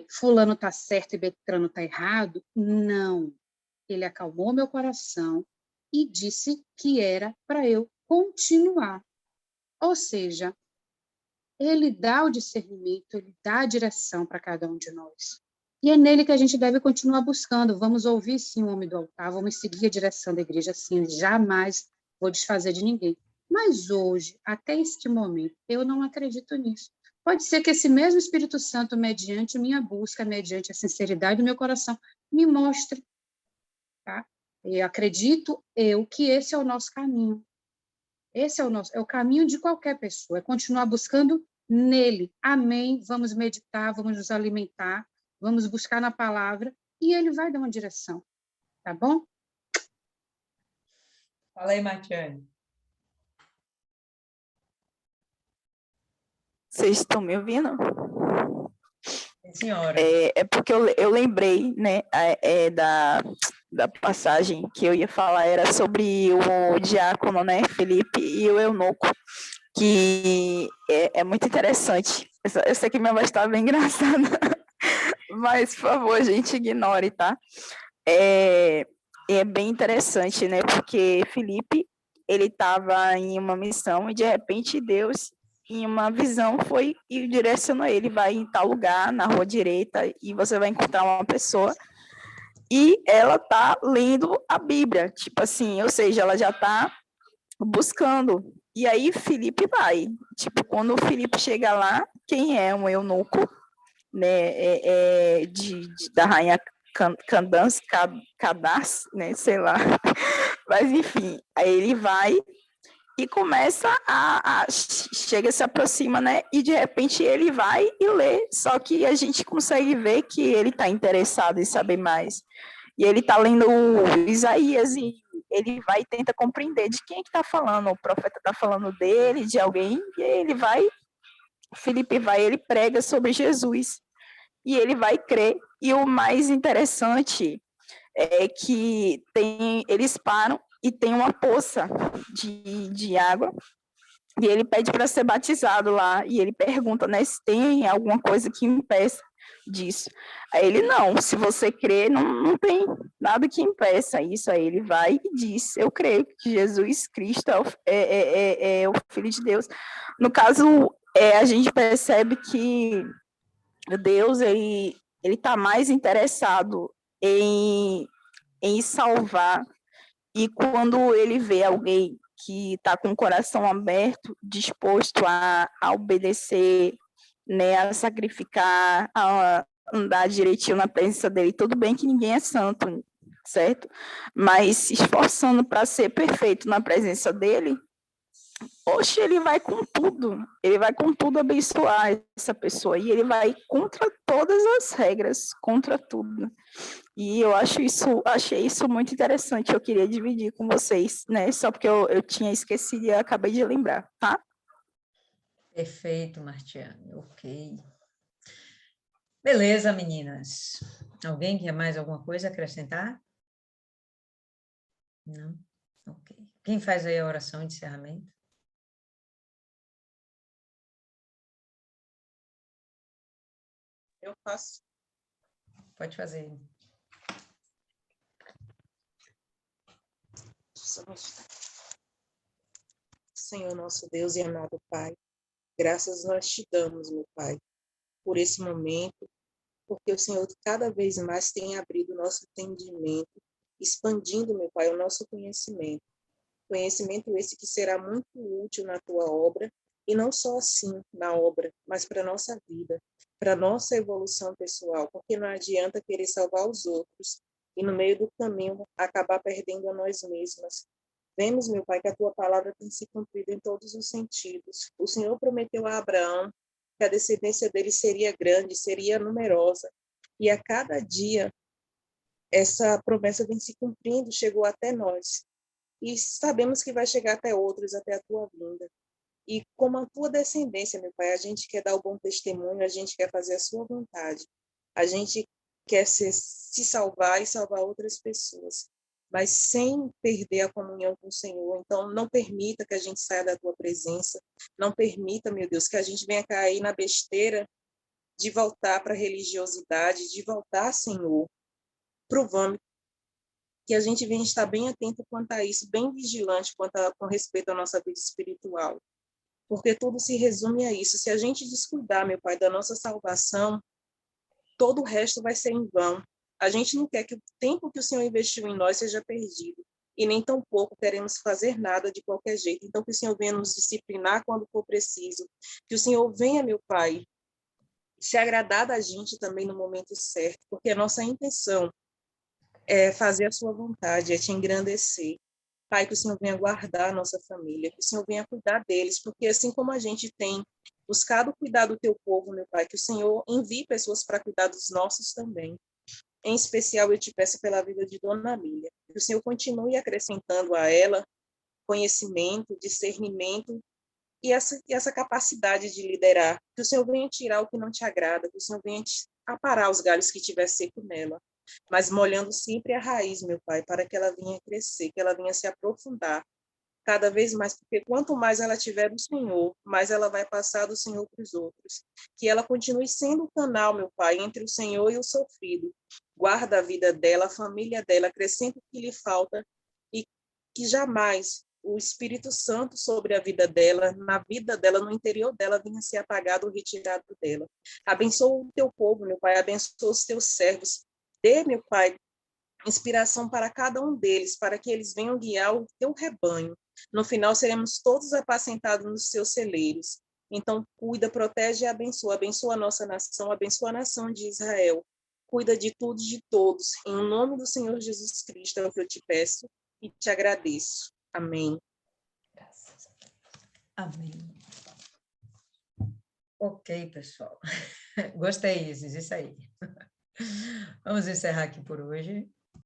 fulano está certo e Beltrano está errado? Não. Ele acalmou meu coração e disse que era para eu continuar. Ou seja, ele dá o discernimento, ele dá a direção para cada um de nós. E é nele que a gente deve continuar buscando. Vamos ouvir, sim, o homem do altar, vamos seguir a direção da igreja, sim, jamais vou desfazer de ninguém. Mas hoje, até este momento, eu não acredito nisso. Pode ser que esse mesmo Espírito Santo, mediante minha busca, mediante a sinceridade do meu coração, me mostre. Tá? Eu acredito que esse é o nosso caminho. Esse é o caminho de qualquer pessoa, é continuar buscando nele. Amém. Vamos meditar, vamos nos alimentar, vamos buscar na palavra e ele vai dar uma direção. Tá bom? Fala aí, Matiane. Vocês estão me ouvindo? Sim, senhora. É porque eu lembrei, né, da passagem que eu ia falar, era sobre o diácono, né, Felipe, e o eunuco, que é muito interessante. Eu sei que minha voz está bem engraçada, mas, por favor, gente, ignore, tá? É bem interessante, né, porque Felipe, ele estava em uma missão e, de repente, Deus, em uma visão, foi e direcionou ele, vai em tal lugar, na rua direita, e você vai encontrar uma pessoa e ela está lendo a Bíblia, tipo assim, ou seja, ela já está buscando. E aí Felipe vai, tipo, quando o Felipe chega lá, quem é um eunuco, né, da rainha Candace, né, sei lá, mas enfim, aí ele vai e começa chega, se aproxima, né, e de repente ele vai e lê, só que a gente consegue ver que ele está interessado em saber mais, e ele está lendo Isaías, e ele vai e tenta compreender de quem é que está falando, o profeta está falando dele, de alguém, e ele vai, Felipe vai, ele prega sobre Jesus, e ele vai crer, e o mais interessante é que eles param e tem uma poça de água, e ele pede para ser batizado lá, e ele pergunta, né, se tem alguma coisa que impeça disso. Aí ele, não, se você crê, não tem nada que impeça isso. Aí ele vai e diz, eu creio que Jesus Cristo é o Filho de Deus. No caso, a gente percebe que Deus, ele está mais interessado em salvar, e quando ele vê alguém que está com o coração aberto, disposto a obedecer, né, a sacrificar, a andar direitinho na presença dele, tudo bem que ninguém é santo, certo? Mas se esforçando para ser perfeito na presença dele, oxe, ele vai com tudo abençoar essa pessoa, e ele vai contra todas as regras, contra tudo. E eu achei isso muito interessante, eu queria dividir com vocês, né, só porque eu tinha esquecido e acabei de lembrar, tá? Perfeito, Martiane, ok. Beleza, meninas. Alguém quer mais alguma coisa a acrescentar? Não? Ok. Quem faz aí a oração de encerramento? Eu faço. Pode fazer. Senhor nosso Deus e amado Pai, graças nós te damos, meu Pai, por esse momento, porque o Senhor cada vez mais tem abrido o nosso entendimento, expandindo, meu Pai, o nosso conhecimento. Conhecimento esse que será muito útil na tua obra, e não só assim na obra, mas para a nossa vida, para a nossa evolução pessoal, porque não adianta querer salvar os outros e no meio do caminho acabar perdendo a nós mesmas. Vemos, meu Pai, que a tua palavra tem se cumprido em todos os sentidos. O Senhor prometeu a Abraão que a descendência dele seria grande, seria numerosa, e a cada dia essa promessa vem se cumprindo, chegou até nós. E sabemos que vai chegar até outros, até a tua vinda. E como a tua descendência, meu Pai, a gente quer dar o bom testemunho, a gente quer fazer a sua vontade. A gente quer se salvar e salvar outras pessoas, mas sem perder a comunhão com o Senhor. Então, não permita que a gente saia da tua presença. Não permita, meu Deus, que a gente venha cair na besteira de voltar para a religiosidade, de voltar, Senhor, para o vômito. Que a gente venha estar bem atento quanto a isso, bem vigilante com respeito à nossa vida espiritual. Porque tudo se resume a isso. Se a gente descuidar, meu Pai, da nossa salvação, todo o resto vai ser em vão. A gente não quer que o tempo que o Senhor investiu em nós seja perdido. E nem tampouco queremos fazer nada de qualquer jeito. Então, que o Senhor venha nos disciplinar quando for preciso. Que o Senhor venha, meu Pai, se agradar da gente também no momento certo. Porque a nossa intenção é fazer a sua vontade, é te engrandecer. Pai, que o Senhor venha guardar a nossa família, que o Senhor venha cuidar deles, porque assim como a gente tem buscado cuidar do teu povo, meu Pai, que o Senhor envie pessoas para cuidar dos nossos também. Em especial, eu te peço pela vida de Dona Lília, que o Senhor continue acrescentando a ela conhecimento, discernimento e essa capacidade de liderar. Que o Senhor venha tirar o que não te agrada, que o Senhor venha aparar os galhos que estiver seco nela, mas molhando sempre a raiz, meu Pai, para que ela venha crescer, que ela venha se aprofundar cada vez mais, porque quanto mais ela tiver do Senhor, mais ela vai passar do Senhor para os outros. Que ela continue sendo o canal, meu Pai, entre o Senhor e o sofrido. Guarda a vida dela, a família dela, acrescenta o que lhe falta e que jamais o Espírito Santo sobre a vida dela, na vida dela, no interior dela, venha ser apagado ou retirado dela. Abençoa o teu povo, meu Pai, abençoa os teus servos. Dê, meu Pai, inspiração para cada um deles, para que eles venham guiar o teu rebanho. No final, seremos todos apacentados nos seus celeiros. Então, cuida, protege e abençoa. Abençoa a nossa nação, abençoa a nação de Israel. Cuida de tudo e de todos. Em nome do Senhor Jesus Cristo é o que eu te peço e te agradeço. Amém. Graças a Deus. Amém. Ok, pessoal. Gostei, Isis, isso aí. Vamos encerrar aqui por hoje.